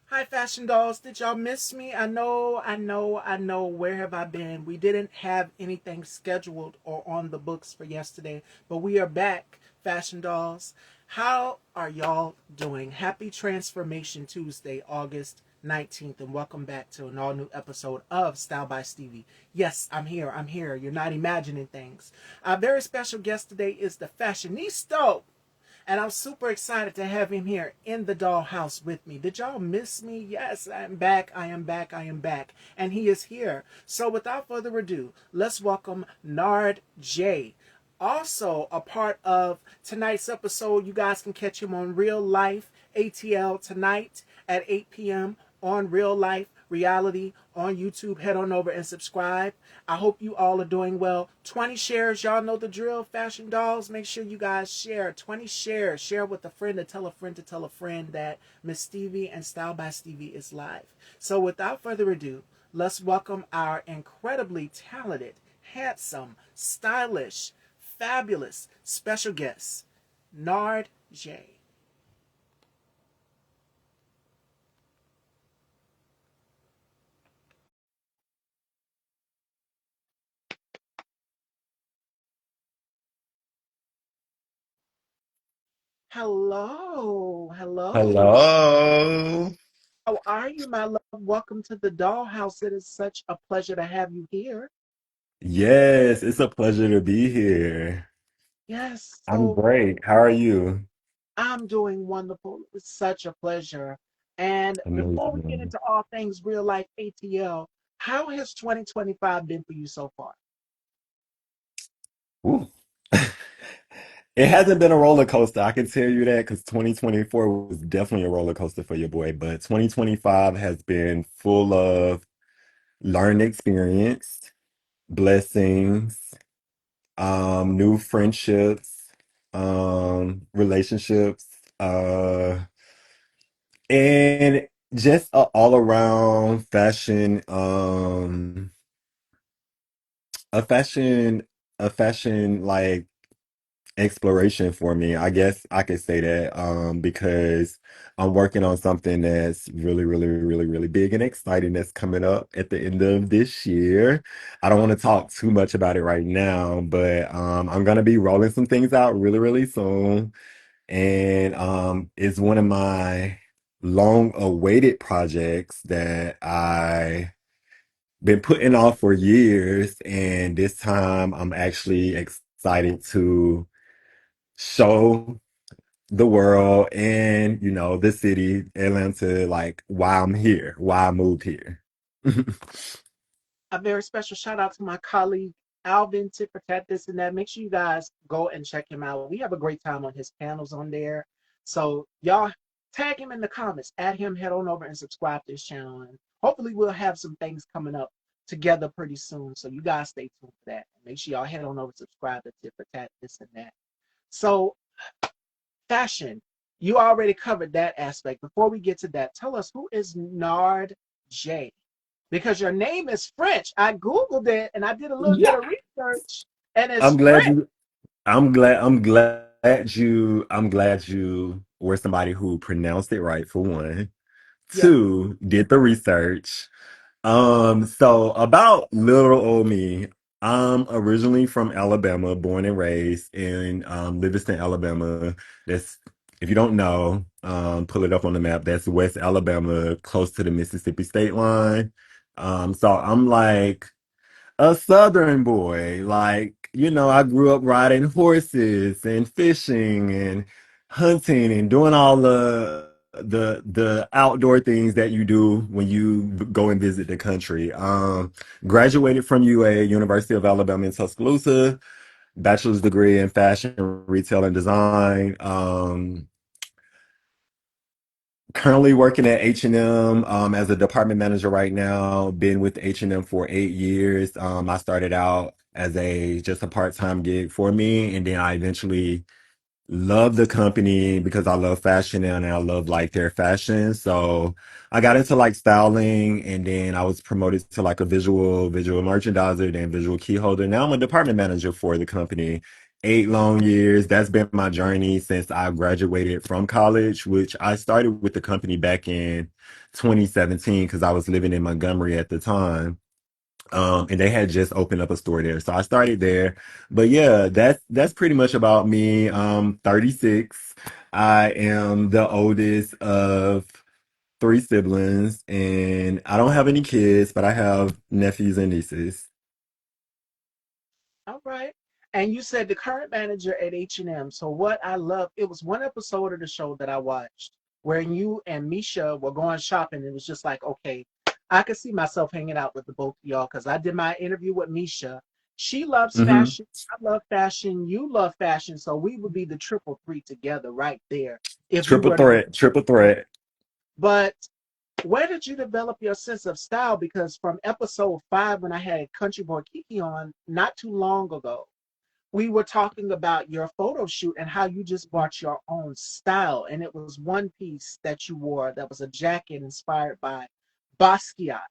Hi, Fashion Dolls. Did y'all miss me? I know. Where have I been? We didn't have anything scheduled or on the books for yesterday, but we are back, Fashion Dolls. How are y'all doing? Happy Transformation Tuesday, August 19th, and welcome back to an all new episode of Style by Stevie. Yes, I'm here. I'm here. You're not imagining things. Our very special guest today is the fashionista, and I'm super excited to have him here in the dollhouse with me. Did y'all miss me? Yes, I am back. I am back. I am back. And he is here. So without further ado, let's welcome Nard J. Also, a part of tonight's episode, you guys can catch him on Real Life ATL tonight at 8 p.m. on Real Life Reality on YouTube. Head on over and subscribe. I hope you all are doing well. 20 shares. Y'all know the drill, Fashion Dolls. Make sure you guys share. 20 shares. Share with a friend to tell a friend to tell a friend that Miss Stevie and Style by Stevie is live. So without further ado, let's welcome our incredibly talented, handsome, stylish, fabulous special guest, Nard J. Hello. Hello. Hello. How are you, my love? Welcome to the dollhouse. It is such a pleasure to have you here. Yes, it's a pleasure to be here. Yes, I'm so great. How are you? I'm doing wonderful. It's such a pleasure. And before we get Amazing. into all things real life ATL, how has 2025 been for you so far? Ooh. It hasn't been a roller coaster, I can tell you that, because 2024 was definitely a roller coaster for your boy, but 2025 has been full of learning experience, blessings, new friendships, relationships, uh, and just a all around fashion, a fashion, a fashion like exploration for me. I guess I could say that, because I'm working on something that's really, really, really, really big and exciting that's coming up at the end of this year. I don't want to talk too much about it right now, but I'm gonna be rolling some things out really, really soon. And it's one of my long awaited projects that I been putting off for years, and this time I'm actually excited to show the world and the city, Atlanta, like why I'm here, why I moved here. A very special shout out to my colleague Alvin Tit for Tat, this and that. Make sure you guys go and check him out. We have a great time on his panels on there. So y'all tag him in the comments, add him, head on over and subscribe to his channel. And hopefully we'll have some things coming up together pretty soon. So you guys stay tuned for that. Make sure y'all head on over, subscribe to Tit for Tat, this and that. So fashion, you already covered that aspect. Before we get to that, tell us, who is Nard J? Because your name is French. I Googled it and I did a little bit Yeah. of research, and it's I'm glad French. you I'm glad you were somebody who pronounced it right, for one. Yes. Two, did the research. So about little old me, I'm originally from Alabama, born and raised in Livingston, Alabama. That's, if you don't know, pull it up on the map. That's West Alabama, close to the Mississippi state line. So I'm like a southern boy. Like, I grew up riding horses and fishing and hunting and doing all the outdoor things that you do when you go and visit the country. Graduated from UA, University of Alabama in Tuscaloosa, bachelor's degree in fashion, retail, and design. Currently working at H&M, as a department manager right now. Been with H&M for 8 years. I started out as a just a part-time gig for me, and then I eventually loved the company because I love fashion and I love like their fashion. So I got into like styling, and then I was promoted to like a visual merchandiser, then visual key holder. Now I'm a department manager for the company. 8 long years. That's been my journey since I graduated from college, which I started with the company back in 2017 because I was living in Montgomery at the time. And they had just opened up a store there. So I started there. But yeah, that's pretty much about me. 36. I am the oldest of three siblings, and I don't have any kids, but I have nephews and nieces. All right. And you said the current manager at H&M. So what I love, it was one episode of the show that I watched where you and Misha were going shopping. It was just like, okay, I could see myself hanging out with the both of y'all because I did my interview with Misha. She loves Hmm. fashion. I love fashion. You love fashion. So we would be the triple three together right there if we Triple were to go. threat, triple threat. But where did you develop your sense of style? Because from episode 5, when I had Country Boy Kiki on not too long ago, we were talking about your photo shoot and how you just brought your own style. And it was one piece that you wore that was a jacket inspired by Basquiat,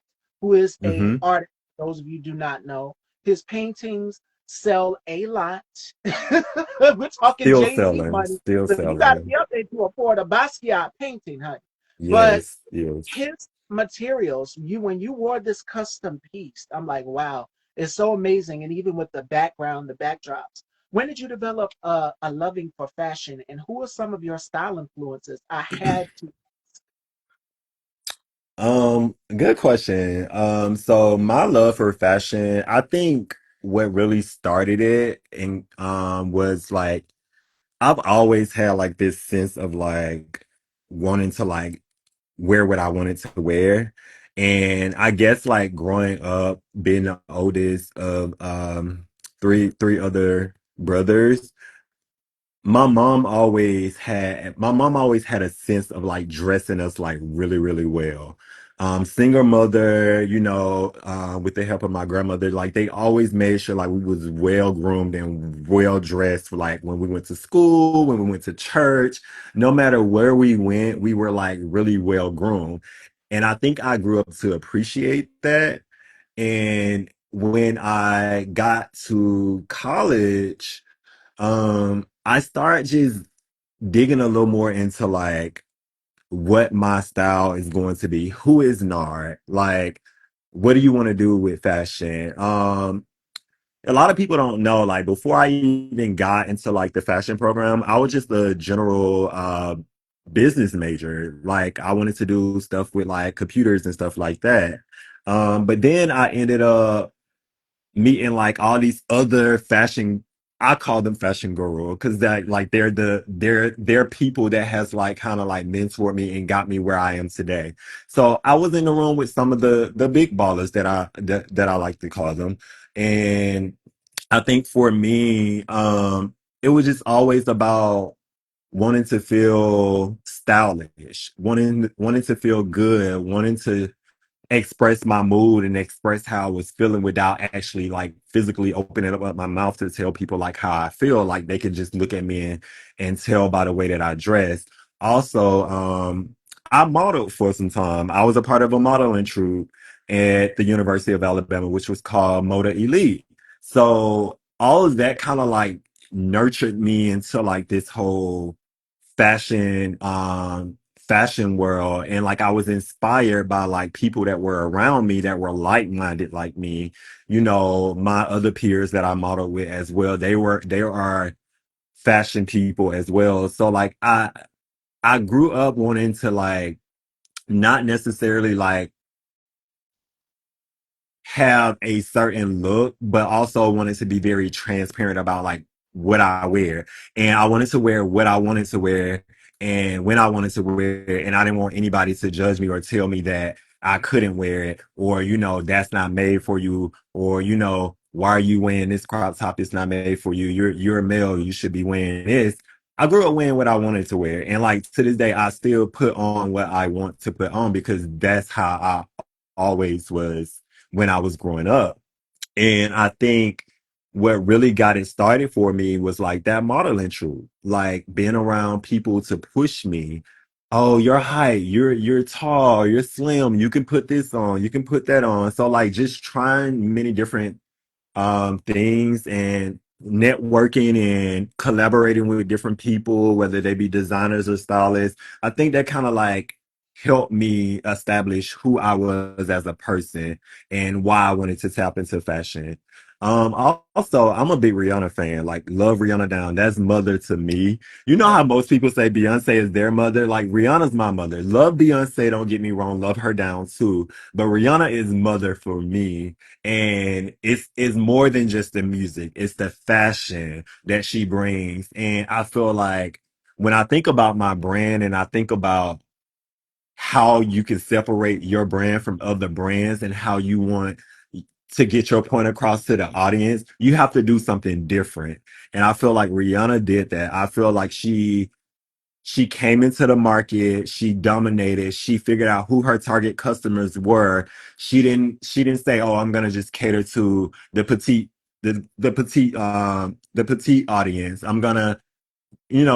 who is a Hmm. artist. Those of you do not know, his paintings sell a lot. We're talking Still Jay-Z selling, money. still So you got to selling. be up there to afford a Basquiat painting, honey. But Yes, yes. his materials, you when you wore this custom piece, I'm like, wow, it's so amazing. And even with the background, the backdrops. When did you develop a loving for fashion, and who are some of your style influences? I had to. Good question. So my love for fashion, I think what really started it and was like I've always had like this sense of like wanting to like wear what I wanted to wear. And I guess like growing up, being the oldest of three other brothers, my mom always had a sense of like dressing us like really, really well. Single mother, with the help of my grandmother, like they always made sure like we was well groomed and well dressed for like when we went to school, when we went to church, no matter where we went, we were like really well groomed. And I think I grew up to appreciate that. And when I got to college, I started just digging a little more into like what my style is going to be. Who is Nard? Like, what do you want to do with fashion? A lot of people don't know, like before I even got into like the fashion program, I was just a general business major. Like I wanted to do stuff with like computers and stuff like that. But then I ended up meeting like all these other fashion, I call them fashion guru because that like they're people that has like kind of like mentored me and got me where I am today. So I was in the room with some of the big ballers that I like to call them. And I think for me, it was just always about wanting to feel stylish, wanting to feel good, wanting to express my mood and express how I was feeling without actually like physically opening up my mouth to tell people like how I feel. Like they could just look at me and tell by the way that I dress. Also, I modeled for some time. I was a part of a modeling troupe at the University of Alabama, which was called Moda Elite. So all of that kind of like nurtured me into like this whole fashion fashion world, and like I was inspired by like people that were around me that were like-minded like me. My other peers that I modeled with as well, they are fashion people as well. So like I grew up wanting to like not necessarily like have a certain look, but also wanted to be very transparent about like what I wear. And I wanted to wear what I wanted to wear and when I wanted to wear it. And I didn't want anybody to judge me or tell me that I couldn't wear it or, that's not made for you or, why are you wearing this crop top? It's not made for you. You're a male. You should be wearing this. I grew up wearing what I wanted to wear. And like to this day, I still put on what I want to put on because that's how I always was when I was growing up. And I think what really got it started for me was like that modeling truth, like being around people to push me. Oh, your height, you're tall, you're slim, you can put this on, you can put that on. So like just trying many different things and networking and collaborating with different people, whether they be designers or stylists, I think that kind of like helped me establish who I was as a person and why I wanted to tap into fashion. Also, I'm a big Rihanna fan. Like, love Rihanna down. That's mother to me. You know Right. how most people say Beyonce is their mother? Like, Rihanna's my mother. Love Beyonce, don't get me wrong. Love her down too. But Rihanna is mother for me. And it's more than just the music, it's the fashion that she brings. And I feel like when I think about my brand and I think about how you can separate your brand from other brands and how you want to get your point across to the audience, you have to do something different. And I feel like Rihanna did that. I feel like she came into the market, she dominated, she figured out who her target customers were. She didn't say, "Oh, I'm going to just cater to the petite audience. I'm going to,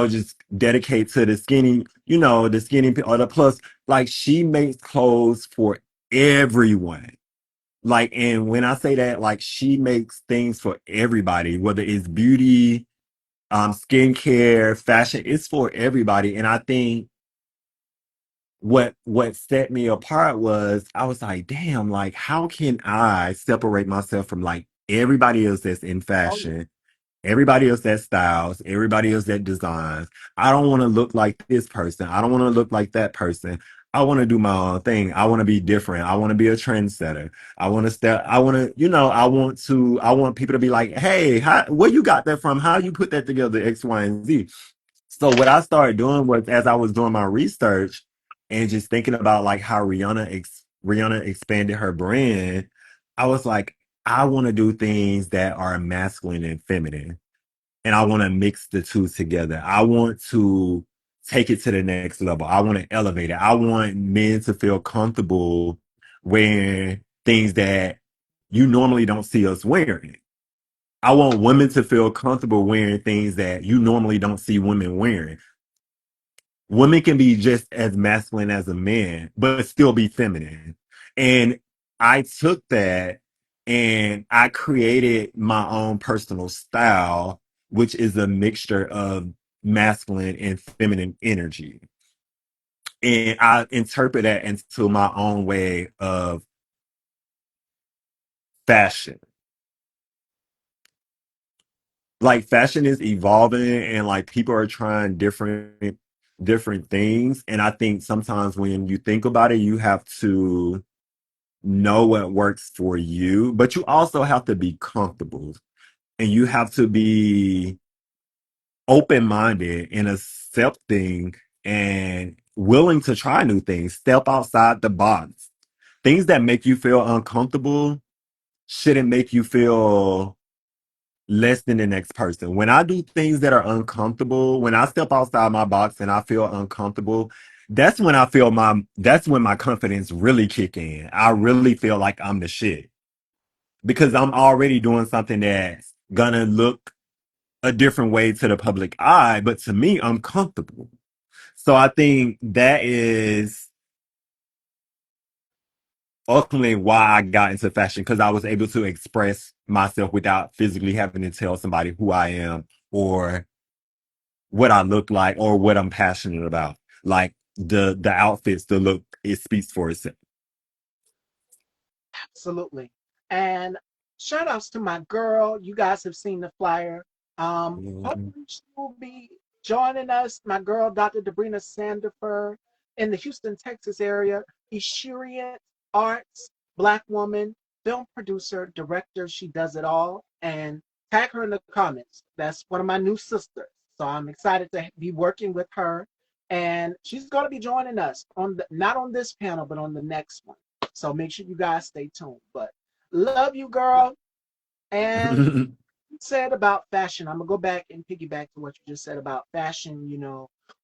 just dedicate to the skinny, the skinny or the plus." Like, she makes clothes for everyone. Like, and when I say that, like, she makes things for everybody, whether it's beauty, skincare, fashion, it's for everybody. And I think what set me apart was I was like, damn, like, how can I separate myself from like everybody else that's in Oh, yeah. fashion, everybody else that styles, everybody else that designs? I don't want to look like this person. I don't want to look like that person. I want to do my own thing. I want to be different. I want to be a trendsetter. I want to, I want people to be like, hey, where you got that from? How you put that together, X, Y, and Z? So what I started doing was, as I was doing my research and just thinking about like how Rihanna expanded her brand, I was like, I want to do things that are masculine and feminine, and I want to mix the two together. I want to take it to the next level. I want to elevate it. I want men to feel comfortable wearing things that you normally don't see us wearing. I want women to feel comfortable wearing things that you normally don't see women wearing. Women can be just as masculine as a man, but still be feminine. And I took that and I created my own personal style, which is a mixture of masculine and feminine energy. And I interpret that into my own way of fashion. Like, fashion is evolving and like people are trying different things. And I think sometimes when you think about it, you have to know what works for you, but you also have to be comfortable and you have to be open minded and accepting and willing to try new things, step outside the box. Things that make you feel uncomfortable shouldn't make you feel less than the next person. When I do things that are uncomfortable, when I step outside my box and I feel uncomfortable, that's when my confidence really kick in. I really feel like I'm the shit because I'm already doing something that's gonna look a different way to the public eye, but to me, I'm comfortable. So I think that is ultimately why I got into fashion, because I was able to express myself without physically having to tell somebody who I am or what I look like or what I'm passionate about. Like, the outfits, the look, it speaks for itself. Absolutely. And shout outs to my girl. You guys have seen the flyer. Mhm. Hopefully she will be joining us. My girl, Dr. Debrina Sandifer, in the Houston, Texas area. Ishurian Arts, Black woman, film producer, director. She does it all. And tag her in the comments. That's one of my new sisters. So I'm excited to be working with her. And she's going to be joining us on not on this panel, but on the next one. So make sure you guys stay tuned. But love you, girl. And you said about fashion. I'm gonna go back and piggyback to what you just said about fashion.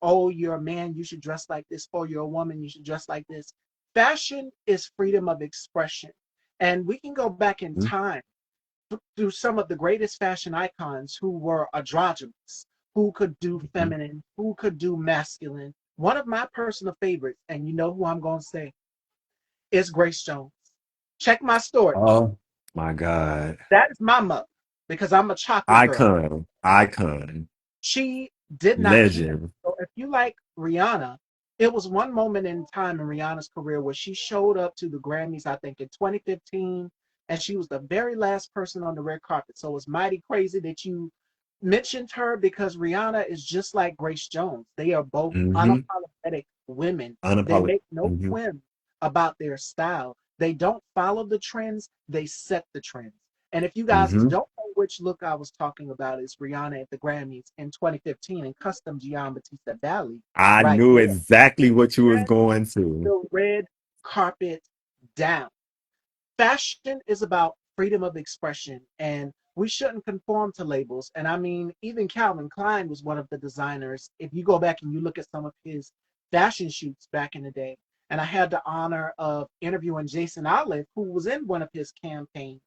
Oh, you're a man, you should dress like this. Oh, you're a woman, you should dress like this. Fashion is freedom of expression. And we can go back in time through some of the greatest fashion icons who were androgynous, who could do feminine, who could do masculine. One of my personal favorites, and you know who I'm gonna say, is Grace Jones. Check my story. Oh my God. That is my mother. because I'm a chocolate girl. Icon, icon, She did not care. legend. So if you like Rihanna, it was one moment in time in Rihanna's career where she showed up to the Grammys, I think in 2015, and she was the very last person on the red carpet. So it's mighty crazy that you mentioned her because Rihanna is just like Grace Jones. They are both Mm-hmm. unapologetic women. They Unapologetic. make no Mm-hmm. whim about their style. They don't follow the trends, they set the trends. And if you guys Mm-hmm. don't know which look I was talking about, is Rihanna at the Grammys in 2015 in Custom Gian Battista Valley, I right knew there. exactly what you was Set going to. the red carpet down. Fashion is about freedom of expression, and we shouldn't conform to labels. And I mean, even Calvin Klein was one of the designers. If you go back and you look at some of his fashion shoots back in the day, and I had the honor of interviewing Jason Olive, who was in one of his campaigns.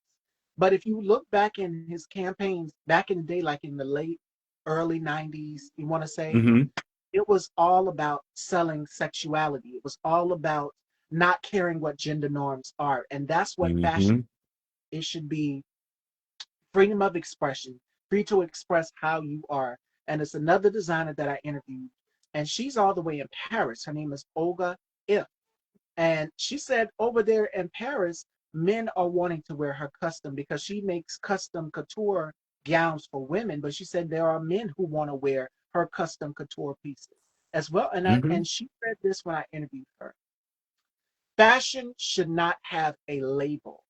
But if you look back in his campaigns back in the day, like in the late early 90s, you want to say, Mm-hmm. it was all about selling sexuality. It was all about not caring what gender norms are. And that's what fashion, Mm-hmm. it should be freedom of expression, free to express how you are. And it's another designer that I interviewed, and she's all the way in Paris. Her name is Olga If. And she said over there in Paris, men are wanting to wear her custom because she makes custom couture gowns for women. But she said there are men who want to wear her custom couture pieces as well. Mm-hmm. And she said this when I interviewed her. Fashion should not have a label.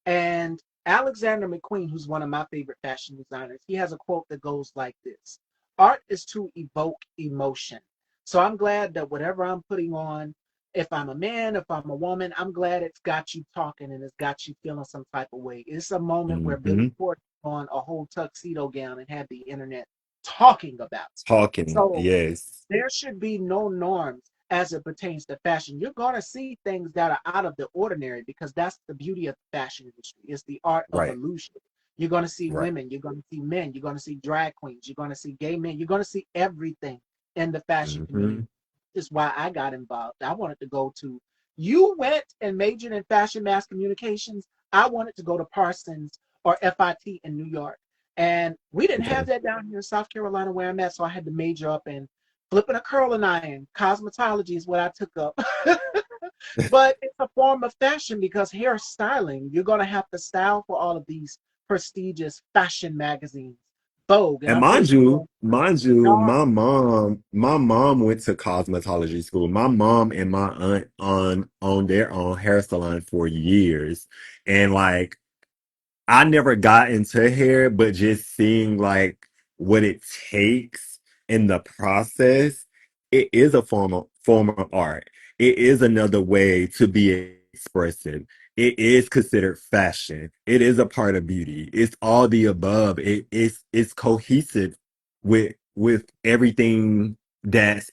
And Alexander McQueen, who's one of my favorite fashion designers, he has a quote that goes like this: art is to evoke emotion. So I'm glad that whatever I'm putting on, if I'm a man, if I'm a woman, I'm glad it's got you talking and it's got you feeling some type of way. It's a moment where Billy Mm-hmm. Porter on a whole tuxedo gown and had the internet talking about it. Talking. So Yes. there should be no norms as it pertains to fashion. You're going to see things that are out of the ordinary because that's the beauty of the fashion industry. It's the art of Right. illusion. You're going to see Right. women, you're going to see men, you're going to see drag queens, you're going to see gay men, you're going to see everything in the fashion Mm-hmm. community. This is why I got involved. I wanted to go to, you went and majored in fashion mass communications. I wanted to go to Parsons or FIT in New York. And we didn't have Okay. that down here in South Carolina where I'm at. So I had to major up in flipping a curling iron. Cosmetology is what I took up. But it's a form of fashion because hair styling, you're going to have to style for all of these prestigious fashion magazines. Vogue, and And I'm pretty sure mind you, Nard. my mom went to cosmetology school. My mom and my aunt on their own hair salon for years. And like I never got into hair, but just seeing like what it takes in the process, it is a form of art. It is another way to be expressive. It is considered fashion. It is a part of beauty. It's all the above. It's cohesive with everything that's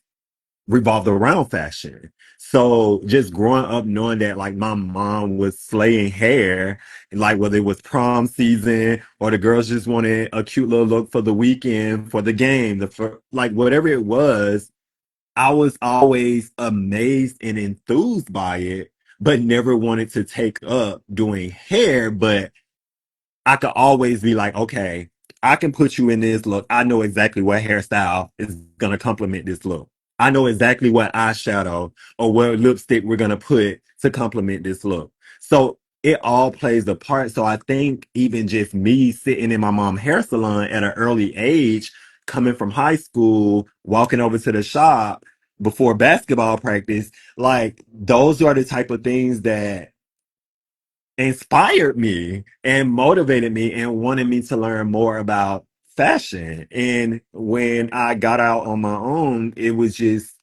revolved around fashion. So just growing up knowing that like my mom was slaying hair, like whether it was prom season or the girls just wanted a cute little look for the weekend, for the game, for like whatever it was, I was always amazed and enthused by it, but never wanted to take up doing hair. But I could always be like, okay, I can put you in this look. I know exactly what hairstyle is going to complement this look. I know exactly what eyeshadow or what lipstick we're going to put to complement this look. So it all plays a part. So I think even just me sitting in my mom's hair salon at an early age, coming from high school, walking over to the shop before basketball practice, like those are the type of things that inspired me and motivated me and wanted me to learn more about fashion. And when I got out on my own, it was just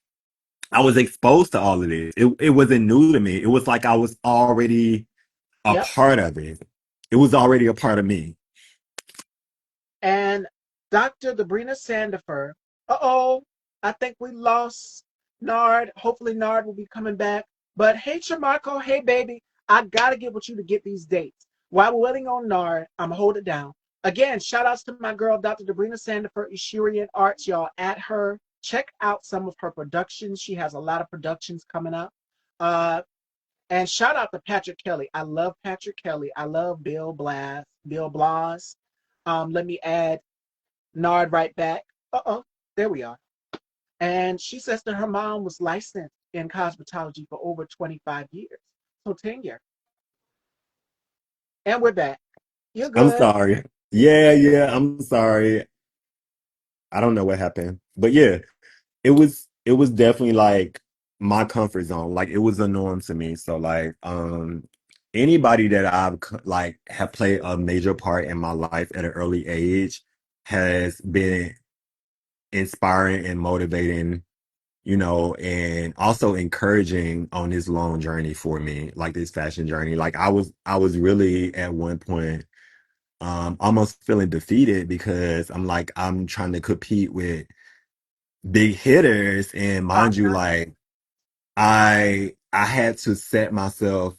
I was exposed to all of this. It wasn't new to me. It was like I was already a Yep. part of it. It was already a part of me. And Dr. Debrina Sandifer, uh-oh, I think we lost Nard. Hopefully Nard will be coming back. But hey, Chamarco, hey, baby, I got to get with you to get these dates. While we're waiting on Nard, I'm going to hold it down. Again, shout outs to my girl, Dr. Debrina Sandifer, Ishirian Arts. Y'all at her. Check out some of her productions. She has a lot of productions coming up. Uh, and shout out to Patrick Kelly. I love Patrick Kelly. I love Bill Blas. Let me add Nard right back. Uh-oh, there we are. And she says that her mom was licensed in cosmetology for over 25 years. So 10 years. And we're back. You're I'm good. sorry. Yeah, yeah, I'm sorry. I don't know what happened. But yeah, it was definitely like my comfort zone. Like it was a norm to me. So like anybody that like have played a major part in my life at an early age has been inspiring and motivating, and also encouraging on this long journey for me, like this fashion journey. Like I was really at one point almost feeling defeated because I'm trying to compete with big hitters, and mind you, Uh-huh. like I had to set myself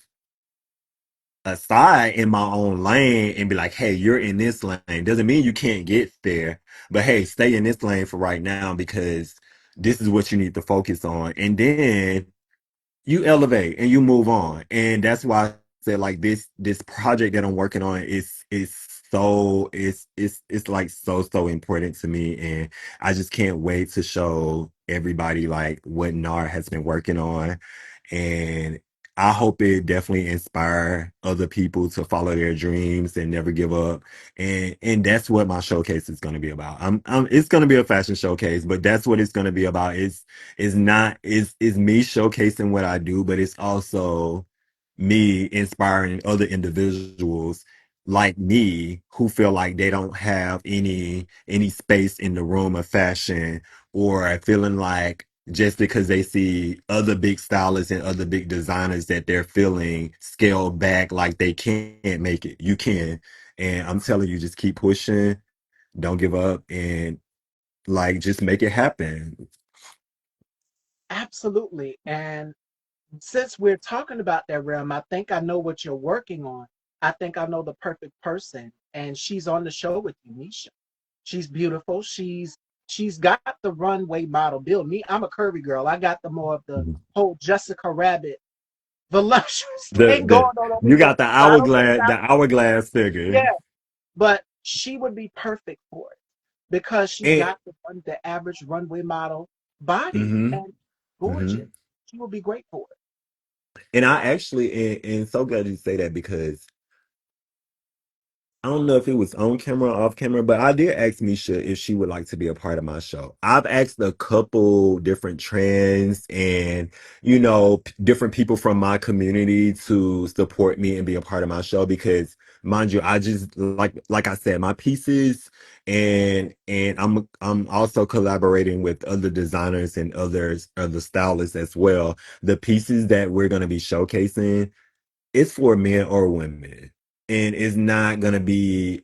aside in my own lane and be like, hey, you're in this lane. Doesn't mean you can't get there, but hey, stay in this lane for right now because this is what you need to focus on. And then you elevate and you move on. And that's why I said like this project that I'm working on is so it's like so important to me. And I just can't wait to show everybody like what Nard has been working on. And I hope it definitely inspire other people to follow their dreams and never give up. And that's what my showcase is going to be about. It's going to be a fashion showcase, but that's what it's going to be about. It's not is me showcasing what I do, but it's also me inspiring other individuals like me who feel like they don't have any space in the room of fashion, or feeling like just because they see other big stylists and other big designers that they're feeling scaled back like they can't make it. You can. And I'm telling you, just keep pushing, don't give up, and like just make it happen. Absolutely. And since we're talking about that realm, I think I know what you're working on. I think I know the perfect person. And she's on the show with you, Nisha. She's beautiful. She's got the runway model build. Me, I'm a curvy girl. I got the more of the whole Jessica Rabbit voluptuous The thing going the on over you here. got the So I don't think hourglass, I, figure. yeah, but she would be perfect for it because she's And got the average runway model body hmm and gorgeous. She will be great for it. and I actually and so glad you say that because I don't know if it was on camera or off camera, but I did ask Misha if she would like to be a part of my show. I've asked a couple different trends and, different people from my community to support me and be a part of my show because, mind you, I just like I said, my pieces and I'm also collaborating with other designers and other stylists as well. The pieces that we're going to be showcasing, it's for men or women. And it's not gonna be,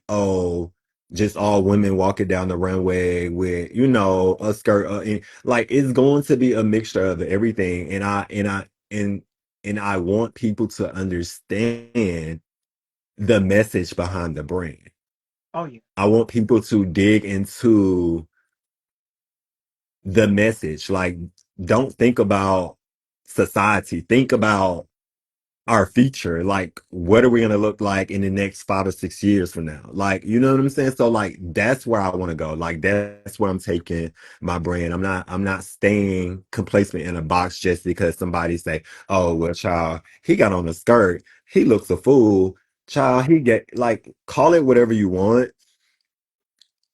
just all women walking down the runway with, a skirt. Like it's going to be a mixture of everything. And I want people to understand the message behind the brand. Oh yeah. I want people to dig into the message. Like, don't think about society. Think about our future. Like, what are we gonna look like in the next 5 or 6 years from now? Like, you know what I'm saying? So like that's where I want to go. Like that's where I'm taking my brand. I'm not staying complacent in a box just because somebody say, oh well child, he got on a skirt, he looks a fool. Child, he get like call it whatever you want.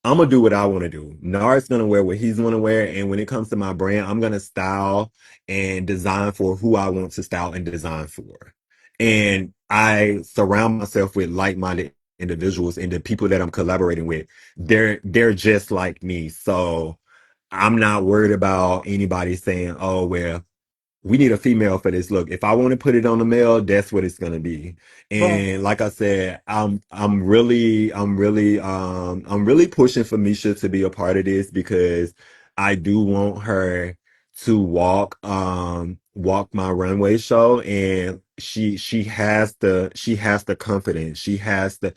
I'm gonna do what I want to do. Nard's gonna wear what he's gonna wear, and when it comes to my brand, I'm gonna style and design for who I want to style and design for. And I surround myself with like-minded individuals, and the people that I'm collaborating with, they're just like me. So I'm not worried about anybody saying, "Oh, well, we need a female for this look." If I want to put it on a male, that's what it's gonna be. Boom. And like I said, I'm really pushing for Misha to be a part of this because I do want her to walk my runway show, and she has the confidence, she has the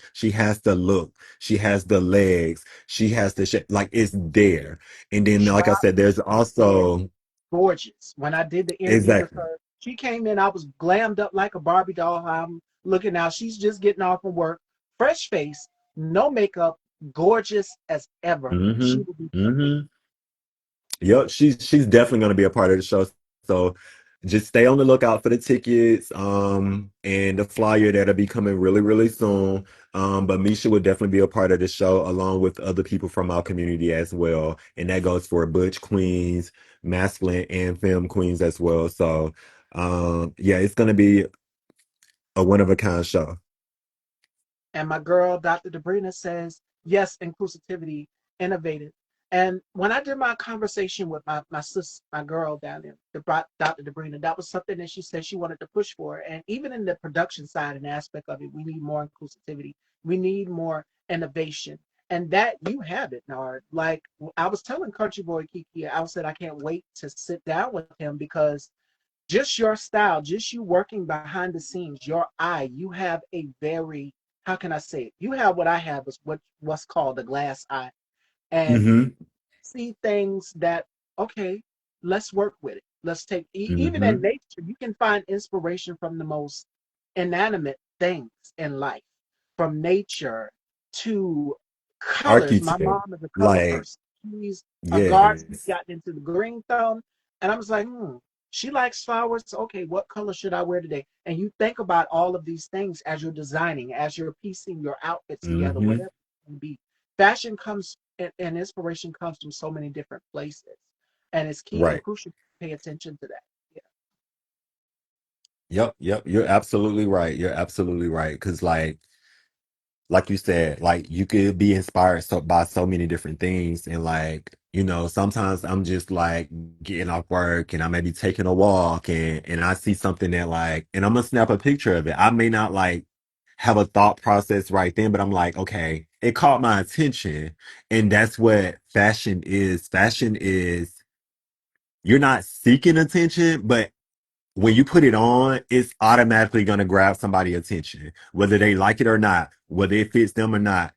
look, she has the legs, she has the shape, like it's there. And then like I Child said, there's is also gorgeous. When I did the interview with exactly. her, she came in, I was glammed up like a Barbie doll. I'm looking now. She's just getting off from work, fresh face, no makeup, gorgeous as ever. She Mm-hmm. will be perfect. Mm-hmm. Yep, she's definitely going to be a part of the show. So just stay on the lookout for the tickets, and the flyer that'll be coming really, really soon. But Misha will definitely be a part of the show along with other people from our community as well. And that goes for Butch Queens, masculine and femme queens as well. So yeah, it's gonna be a one of a kind show. And my girl, Dr. Debrina, says, yes, inclusivity, innovative. And when I did my conversation with my sis, my girl down there, Dr. Debrina, that was something that she said she wanted to push for. And even in the production side and aspect of it, we need more inclusivity. We need more innovation. And that you have it, Nard. Like I was telling Country Boy Kiki, I said I can't wait to sit down with him because just your style, just you working behind the scenes, your eye, you have a very, how can I say it? You have what I have is what's called a glass eye. And Mm-hmm. see things that, okay, let's work with it. Let's take even in Mm-hmm. nature, you can find inspiration from the most inanimate things in life, from nature to colors. My Architect, mom is a color like, person. She's a garden. She's yes. gotten into the green thumb, and I was like, she likes flowers. Okay, what color should I wear today? And you think about all of these things as you're designing, as you're piecing your outfits together, Mm-hmm. whatever it can be. Fashion comes and inspiration comes from so many different places, and it's key and Right. crucial to pay attention to that. Yeah. Yep, yep. You're absolutely right. You're absolutely right. Because like you said, like you could be inspired by so many different things. And like, sometimes I'm just like getting off work and I may be taking a walk and I see something that like, and I'm gonna snap a picture of it. I may not like have a thought process right then, but I'm like, okay, it caught my attention. And that's what fashion is. Fashion is you're not seeking attention, but when you put it on, it's automatically going to grab somebody's attention, whether they like it or not, whether it fits them or not.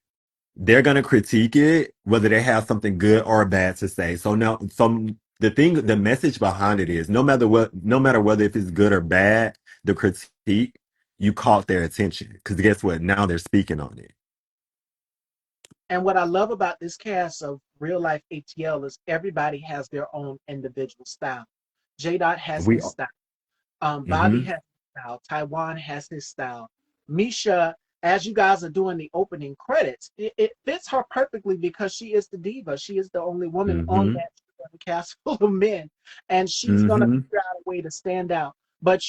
They're going to critique it, whether they have something good or bad to say. So now, the message behind it is no matter whether if it's good or bad, the critique, you caught their attention. Because guess what? Now they're speaking on it. And what I love about this cast of real life ATL is everybody has their own individual style. J Dot has We, his style. Bobby mm-hmm, has his style. Taiwan has his style. Misha, as you guys are doing the opening credits, it fits her perfectly because she is the diva. She is the only woman on mm-hmm, that cast full of men, and she's gonna mm-hmm, figure out a way to stand out. But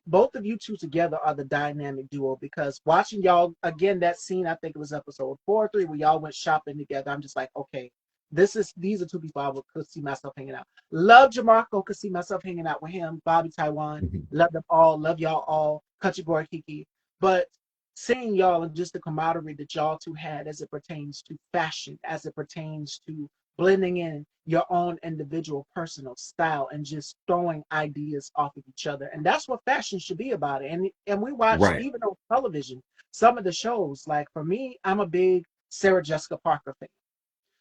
both of you two together are the dynamic duo because watching y'all again that scene, I think it was episode 4 or 3 where y'all went shopping together. I'm just like, okay, these are two people could see myself hanging out. Love Jamarco, could see myself hanging out with him. Bobby Taiwan, mm-hmm. love them all, love y'all all. Country Boy Kiki, but seeing y'all and just the camaraderie that y'all two had as it pertains to fashion, as it pertains to blending in your own individual personal style and just throwing ideas off of each other. And that's what fashion should be about. And we watch Right. even on television some of the shows. Like for me, I'm a big Sarah Jessica Parker fan.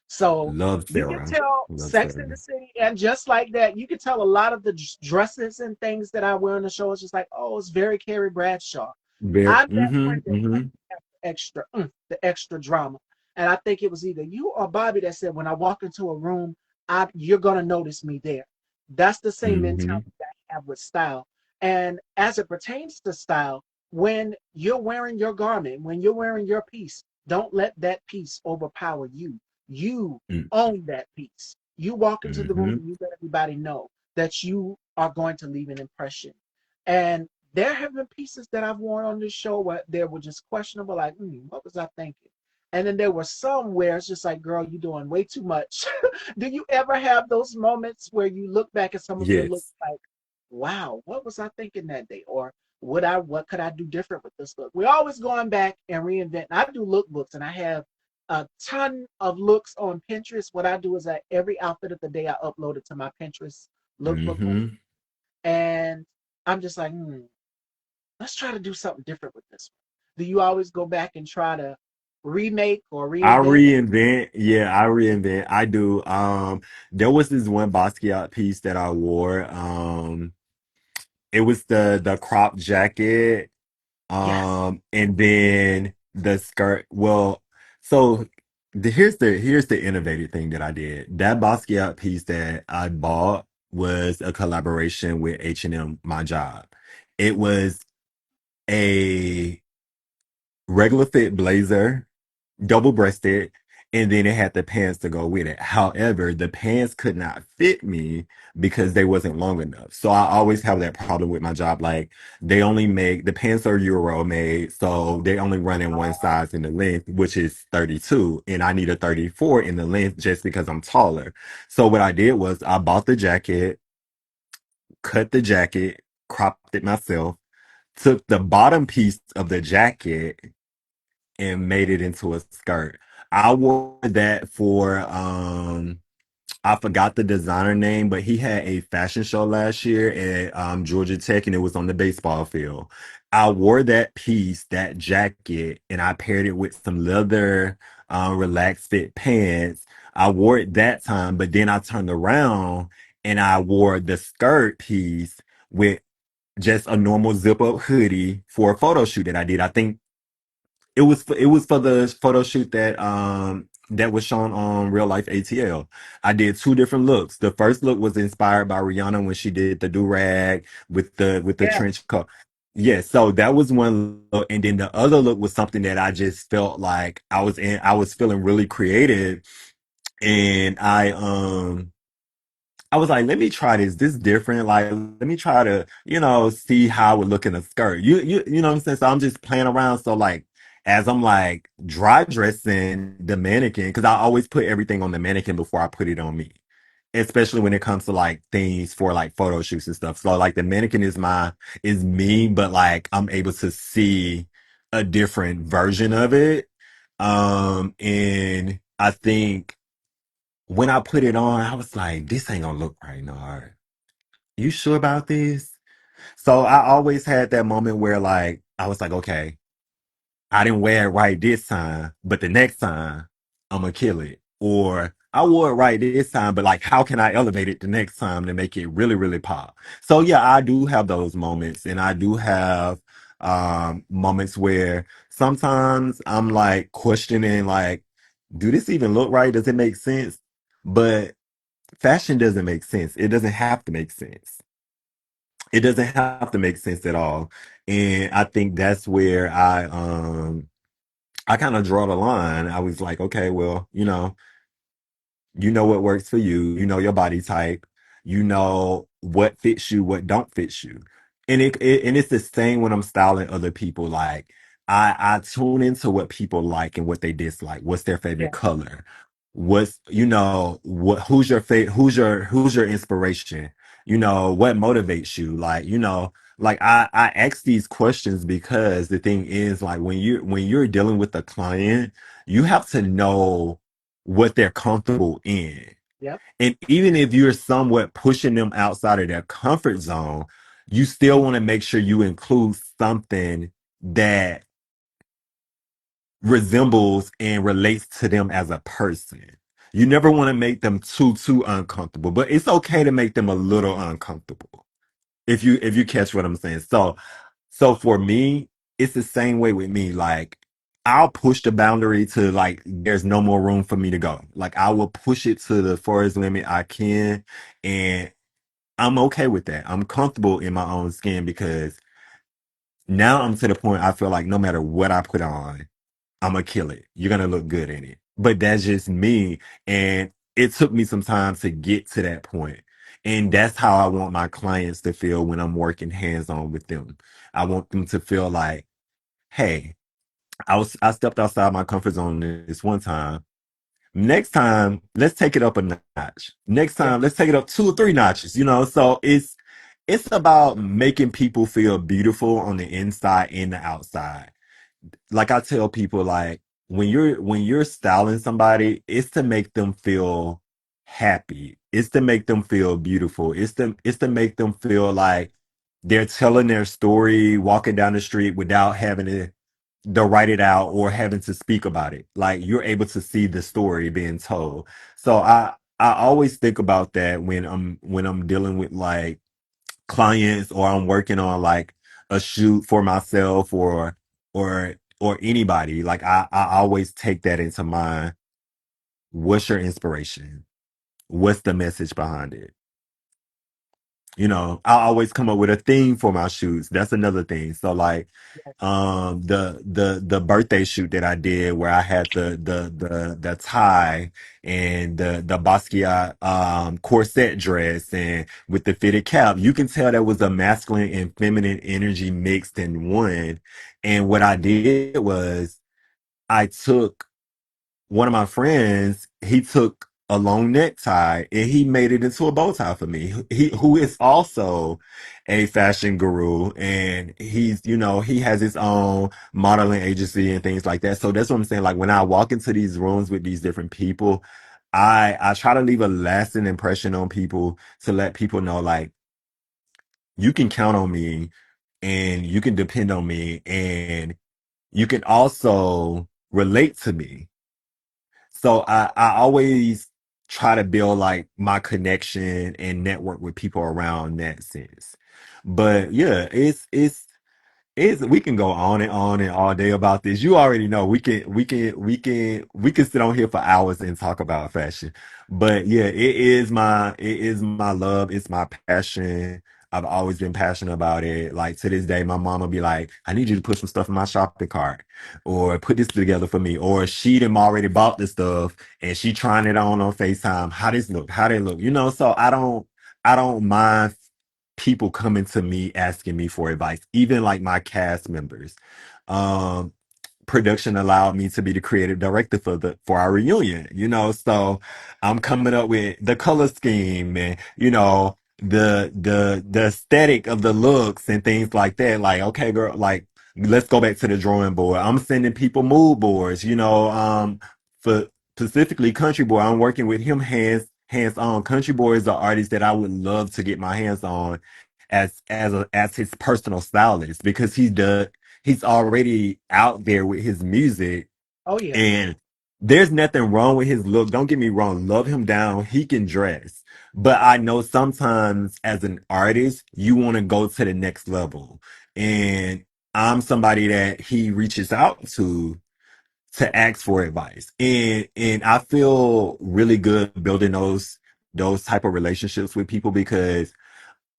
So Love you can Sarah. tell Love Sex in Sarah. the City, and just like that, you can tell a lot of the dresses and things that I wear on the show is just like, oh, it's very Carrie Bradshaw. Very, I'm that mm-hmm, friend that mm-hmm, likes the extra drama. And I think it was either you or Bobby that said, when I walk into a room, you're gonna notice me there. That's the same mm-hmm, mentality that I have with style. And as it pertains to style, when you're wearing your garment, when you're wearing your piece, don't let that piece overpower you. You own that piece. You walk into the room mm-hmm. and you let everybody know that you are going to leave an impression. And there have been pieces that I've worn on this show where they were just questionable, like, what was I thinking? And then there were some where it's just like, girl, you're doing way too much. Do you ever have those moments where you look back at some of your looks Yes. like, wow, what was I thinking that day? Or what could I do different with this look? We're always going back and reinventing. I do lookbooks and I have a ton of looks on Pinterest. What I do is every outfit of the day I upload it to my Pinterest lookbook, Mm-hmm. and I'm just like, let's try to do something different with this one. Do you always go back and try to remake or I reinvent? reinvent. Yeah, I reinvent. I do. There was this one Basquiat piece that I wore. It was the crop jacket. Yes. And then the skirt. Well, so Here's the innovative thing that I did. That Basquiat piece that I bought was a collaboration with H&M, my job. It was a regular fit blazer, double breasted, and then it had the pants to go with it. However, the pants could not fit me because they wasn't long enough. So I always have that problem with my job. Like they only make the pants are Euro made, so they only run in one size in the length, which is 32, and I need a 34 in the length just because I'm taller. So what I did was I bought the jacket, cut the jacket, cropped it myself, took the bottom piece of the jacket and made it into a skirt. I wore that for I forgot the designer name, but he had a fashion show last year at Georgia Tech and it was on the baseball field. I wore that piece, that jacket, and I paired it with some leather relaxed fit pants. I wore it that time, but then I turned around and I wore the skirt piece with just a normal zip up hoodie for a photo shoot that I did. I think it was for the photo shoot that was shown on Real Life ATL. I did two different looks. The first look was inspired by Rihanna when she did the do rag with the Yeah. trench coat. Yeah, so that was one look, and then the other look was something that I just felt like I was feeling really creative, and I was like, let me try this. This different. Like, let me try to, see how it would look in a skirt. You know what I'm saying? So I'm just playing around. So like, as I'm like dry dressing the mannequin, because I always put everything on the mannequin before I put it on me, especially when it comes to like things for like photo shoots and stuff. So like the mannequin is me, but like I'm able to see a different version of it. And I think when I put it on, I was like, this ain't gonna look right, Nard. You sure about this? So I always had that moment where like I was like, okay, I didn't wear it right this time, but the next time I'm gonna kill it. Or I wore it right this time, but like how can I elevate it the next time to make it really, really pop? So yeah, I do have those moments and I do have moments where sometimes I'm like questioning like, do this even look right? Does it make sense? But fashion doesn't make sense. It doesn't have to make sense. It doesn't have to make sense at all. And I think that's where I kind of draw the line. I was like, okay, well, you know what works for you, you know your body type, you know what fits you, what don't fit you. And it's the same when I'm styling other people. Like I tune into what people like and what they dislike. What's their favorite Yeah. color? What's what who's your favorite who's your inspiration? What motivates you? Like, like I ask these questions because the thing is like when you're dealing with a client, you have to know what they're comfortable in. Yep. And even if you're somewhat pushing them outside of their comfort zone, you still want to make sure you include something that resembles and relates to them as a person. You never want to make them too uncomfortable, but it's okay to make them a little uncomfortable. If you catch what I'm saying. So for me, it's the same way with me. Like I'll push the boundary to like there's no more room for me to go. Like I will push it to the farthest limit I can, and I'm okay with that. I'm comfortable in my own skin because now I'm to the point I feel like no matter what I put on, I'm gonna kill it. You're gonna look good in it. But that's just me, and it took me some time to get to that point. And that's how I want my clients to feel when I'm working hands on with them. I want them to feel like, hey, I stepped outside my comfort zone this one time. Next time, let's take it up a notch. Next Yeah. time, let's take it up 2 or 3 notches. So it's about making people feel beautiful on the inside and the outside. Like I tell people, like when you're styling somebody, it's to make them feel happy. It's to make them feel beautiful. It's to make them feel like they're telling their story walking down the street without having to write it out or having to speak about it. Like you're able to see the story being told. So I always think about that when I'm dealing with like clients or I'm working on like a shoot for myself or anybody. Like I always take that into mind what's your inspiration? What's the message behind it? You know, I always come up with a theme for my shoots. That's another thing. So like the birthday shoot that I did where I had the tie and the Basquiat corset dress and with the fitted cap, you can tell that was a masculine and feminine energy mixed in one. And what I did was I took one of my friends, he took a long necktie and he made it into a bow tie for me. He who is also a fashion guru and he's, you know, he has his own modeling agency and things like that. So that's what I'm saying. Like when I walk into these rooms with these different people, I try to leave a lasting impression on people to let people know like you can count on me and you can depend on me and you can also relate to me. So I always try to build like my connection and network with people around that sense. But yeah, it's we can go on and all day about this. You already know we can sit on here for hours and talk about fashion. But yeah, it is my love, it's my passion. I've always been passionate about it. Like to this day, my mom will be like, I need you to put some stuff in my shopping cart or put this together for me. Or she done already bought the stuff and she trying it on FaceTime. How this look, how they look, you know, so I don't mind people coming to me asking me for advice, even like my cast members. Um, Production allowed me to be the creative director for our reunion, you know. So I'm coming up with the color scheme and the aesthetic of the looks and things like that. Like, okay, girl, like let's go back to the drawing board. I'm sending people mood boards, for specifically Country Boy. I'm working with him hands on. Country Boy is an artist that I would love to get my hands on as his personal stylist because he's already out there with his music Oh yeah. and there's nothing wrong with his look. Don't get me wrong. Love him down. He can dress. But I know sometimes as an artist, you want to go to the next level. And I'm somebody that he reaches out to ask for advice. And I feel really good building those type of relationships with people because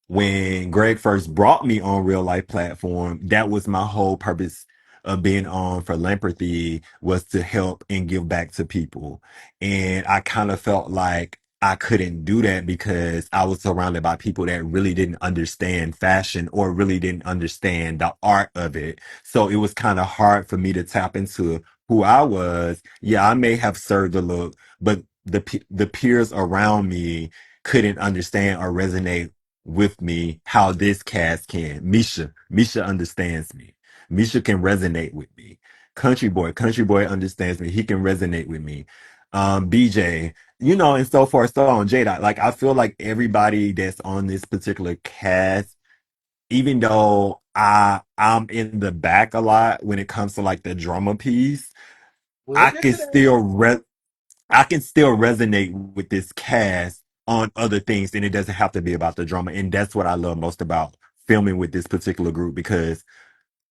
when Greg first brought me on real life platform, that was my whole purpose of being on for Lampathy was to help and give back to people. And I kind of felt like I couldn't do that because I was surrounded by people that really didn't understand fashion or really didn't understand the art of it. So it was kind of hard for me to tap into who I was. Yeah, I may have served a look, but the peers around me couldn't understand or resonate with me how this cast can. Misha understands me. Misha can resonate with me. Country Boy understands me. He can resonate with me. BJ, and so forth, so on. Jada, like I feel like everybody that's on this particular cast, even though I'm in the back a lot when it comes to like the drama piece, We'll I get can to that. still I can still resonate with this cast on other things, and it doesn't have to be about the drama. And that's what I love most about filming with this particular group because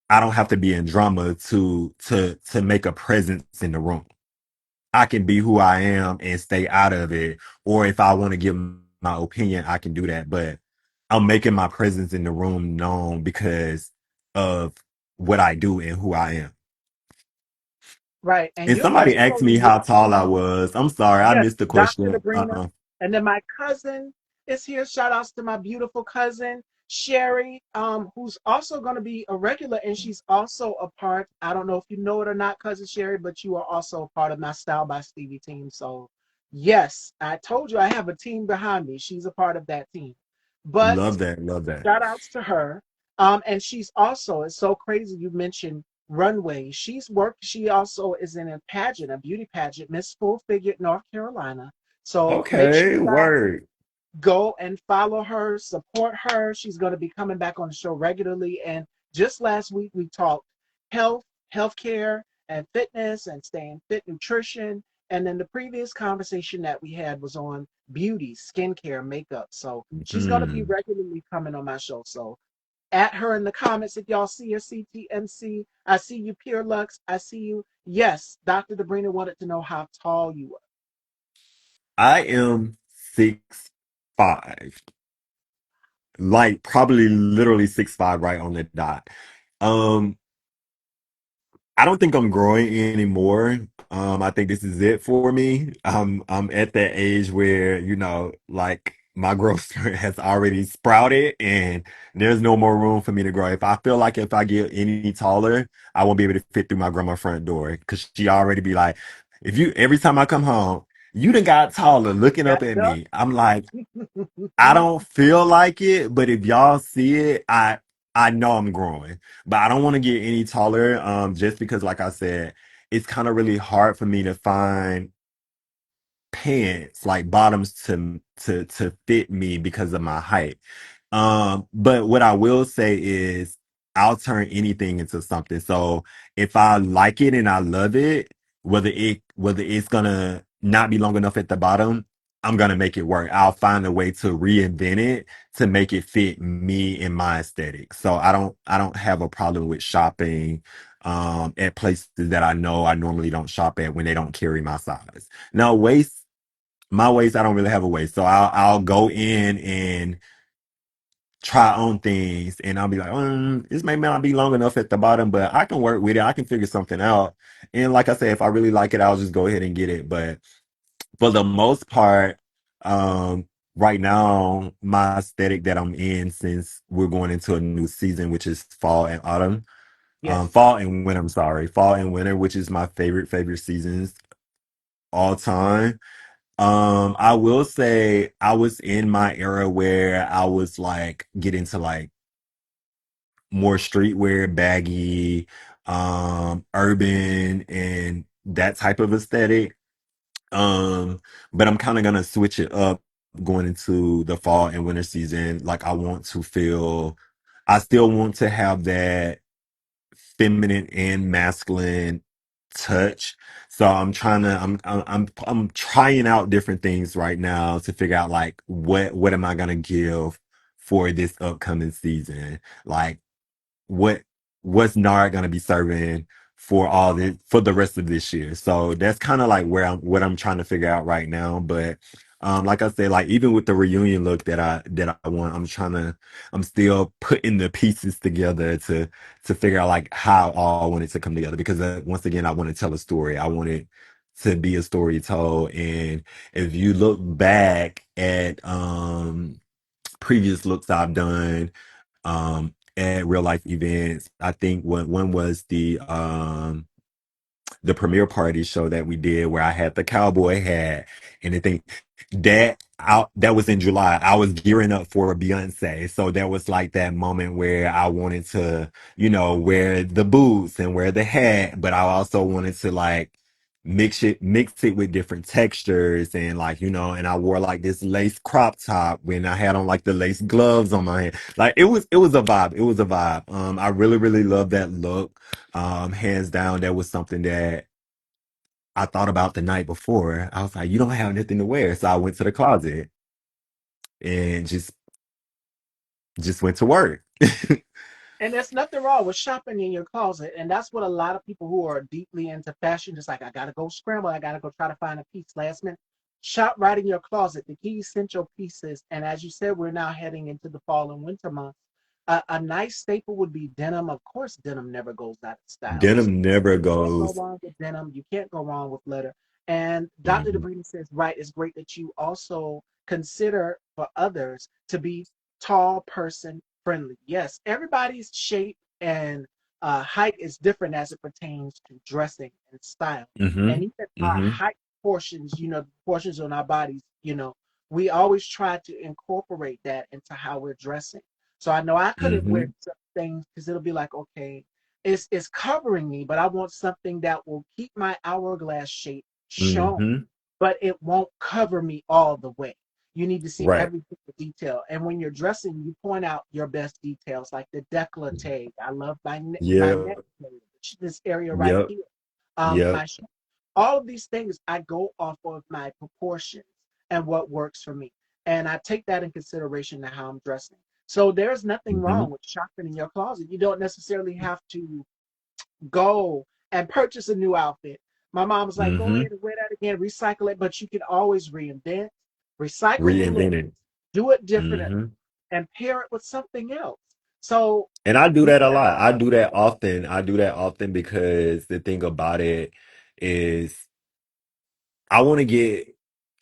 I don't have to be in drama to make a presence in the room. I can be who I am and stay out of it. Or if I want to give my opinion, I can do that. But I'm making my presence in the room known because of what I do and who I am. Right. And And you're somebody asked me absolutely how right. tall I was. I'm sorry, I Yes, missed the Dr. question. Sabrina. And then my cousin is here. Shout outs to my beautiful cousin, Sherry, who's also going to be a regular. And she's also a part, I don't know if you know it or not, cousin Sherry, but you are also a part of my Style by Stevie team. So, yes, I told you I have a team behind me. She's a part of that team. But Love that. Love that. shout outs to her. And she's also, it's so crazy you mentioned runway. She also is in a pageant, a beauty pageant, Miss Full Figure, North Carolina. So make sure Okay, you guys word. go and follow her, support her. She's going to be coming back on the show regularly. And just last week, we talked healthcare, and fitness and staying fit, nutrition. And then the previous conversation that we had was on beauty, skincare, makeup. So she's going to be Hmm. regularly coming on my show. So at her in the comments if y'all see her CTMC. I see you, Pure Lux. I see you. Yes, Dr. Debrina wanted to know how tall you were. I am 6'5", like probably literally 6'5", right on the dot. Um, I don't think I'm growing anymore. I think this is it for me. I'm at that age where, like my growth spurt has already sprouted and there's no more room for me to grow. If I feel like if I get any taller, I won't be able to fit through my grandma's front door because she already be like, if you every time I come home, you done got taller looking up Got at duck. me. I'm like, I don't feel like it, but if y'all see it, I know I'm growing. But I don't want to get any taller, just because, like I said, it's kind of really hard for me to find pants like bottoms to fit me because of my height. But what I will say is I'll turn anything into something. So if I like it and I love it, whether it's gonna not be long enough at the bottom, I'm gonna make it work. I'll find a way to reinvent it to make it fit me and my aesthetic. So I don't have a problem with shopping at places that I know I normally don't shop at when they don't carry my size. Now my waist, I don't really have a waist. So I'll go in and try on things and I'll be like, this may not be long enough at the bottom, but I can work with it. I can figure something out. And like I said, if I really like it, I'll just go ahead and get it. But for the most part, um, right now, my aesthetic that I'm in, since we're going into a new season, which is fall and autumn, Yes. fall and winter, I'm sorry, fall and winter, which is my favorite seasons all time. I will say I was in my era where I was like getting to like more streetwear, baggy, urban, and that type of aesthetic. But I'm kind of gonna switch it up going into the fall and winter season. Like I still want to have that feminine and masculine touch. So I'm trying out different things right now to figure out like what am I gonna give for this upcoming season? Like what what's Nard gonna be serving for the rest of this year. So that's kind of like where I'm trying to figure out right now. But like I said, like even with the reunion look that I want, I'm still putting the pieces together to figure out like how all I want it to come together because once again I want to tell a story. I want it to be a story told. And if you look back at previous looks I've done at real life events. I think one was the premiere party show that we did where I had the cowboy hat and I think that was in July. I was gearing up for Beyonce. So there was like that moment where I wanted to, wear the boots and wear the hat, but I also wanted to like mix it with different textures and like, and I wore like this lace crop top when I had on like the lace gloves on my hand. Like it was a vibe. It was a vibe. I really, really love that look. Hands down, that was something that I thought about the night before. I was like, you don't have nothing to wear. So I went to the closet and just went to work. And there's nothing wrong with shopping in your closet. And that's what a lot of people who are deeply into fashion, just like, I got to go scramble. I got to go try to find a piece last minute. Shop right in your closet, the key essential pieces. And as you said, we're now heading into the fall and winter months. A nice staple would be denim. Of course, denim never goes out of style. So Denim never you can't go goes. wrong with denim. You can't go wrong with leather. And Dr. Mhm, DeBrina says, right, it's great that you also consider for others to be tall person friendly. Yes, everybody's shape and height is different as it pertains to dressing and style. And mhm, even our mhm, height portions, portions on our bodies, we always try to incorporate that into how we're dressing. So I know I couldn't wear mhm, some things because it'll be like, okay, it's covering me, but I want something that will keep my hourglass shape shown, mhm. but it won't cover me all the way. You need to see Right. every single detail. And when you're dressing, you point out your best details, like the décolleté. I love my neck Yep. area, this area right Yep. here. Yep. My all of these things I go off of my proportions and what works for me. And I take that in consideration to how I'm dressing. So there's nothing wrong Mhm, with shopping in your closet. You don't necessarily have to go and purchase a new outfit. My mom was like, go ahead mhm. and wear that again, recycle it, but you can always reinvent, recycle the look, Reinvented. do it differently, Hmm. and pair it with something else. So And I do we that a have, lot. I do that often. I do that often because the thing about it is I want to get,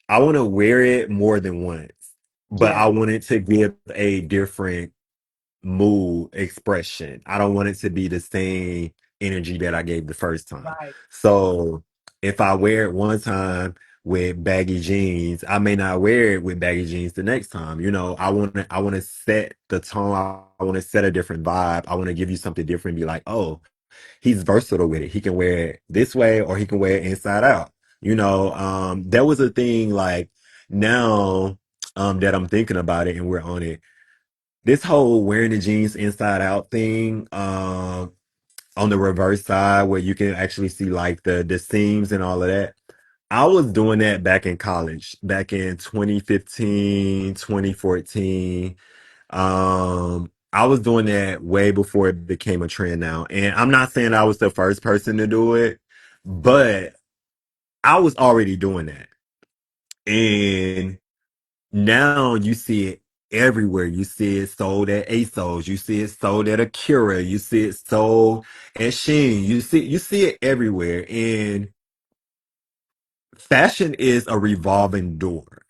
I want to wear it more than once, but I yeah, want it to give a different mood expression. I don't want it to be the same energy that I gave the first time. right, So if I wear it one time with baggy jeans, I may not wear it with baggy jeans the next time. You know, I want to set the tone. I want to set a different vibe. I want to give you something different. Be like, oh, he's versatile with it. He can wear it this way or he can wear it inside out. You know, there was a thing like now that I'm thinking about it and we're on it, this whole wearing the jeans inside out thing, on the reverse side where you can actually see like the seams and all of that. I was doing that back in college, back in 2015, 2014. I was doing that way before it became a trend now. And I'm not saying I was the first person to do it, but I was already doing that. And now you see it everywhere. You see it sold at ASOS. You see it sold at Akira. You see it sold at Shein. You see it everywhere. And fashion is a revolving door.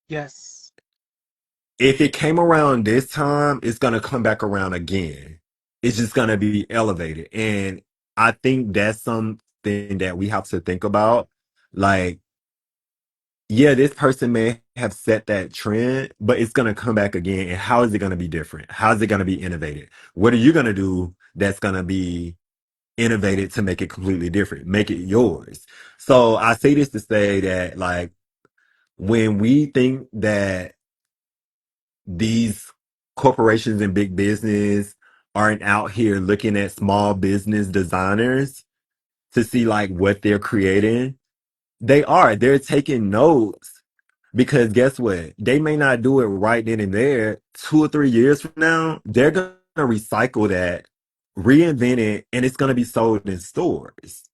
yes, If it came around this time, it's gonna come back around again. It's just gonna be elevated. And I think that's something that we have to think about. Like, yeah, this person may have set that trend, but it's going to come back again. And how is it going to be different? How is it going to be innovated? What are you going to do that's going to be innovated to make it completely different, make it yours? So I say this to say that, like, when we think that these corporations and big business aren't out here looking at small business designers to see like what they're creating, they are. They're taking notes. Because guess what? They may not do it right then and there. 2 or 3 years from now, they're going to recycle that, reinvent it, and it's going to be sold in stores.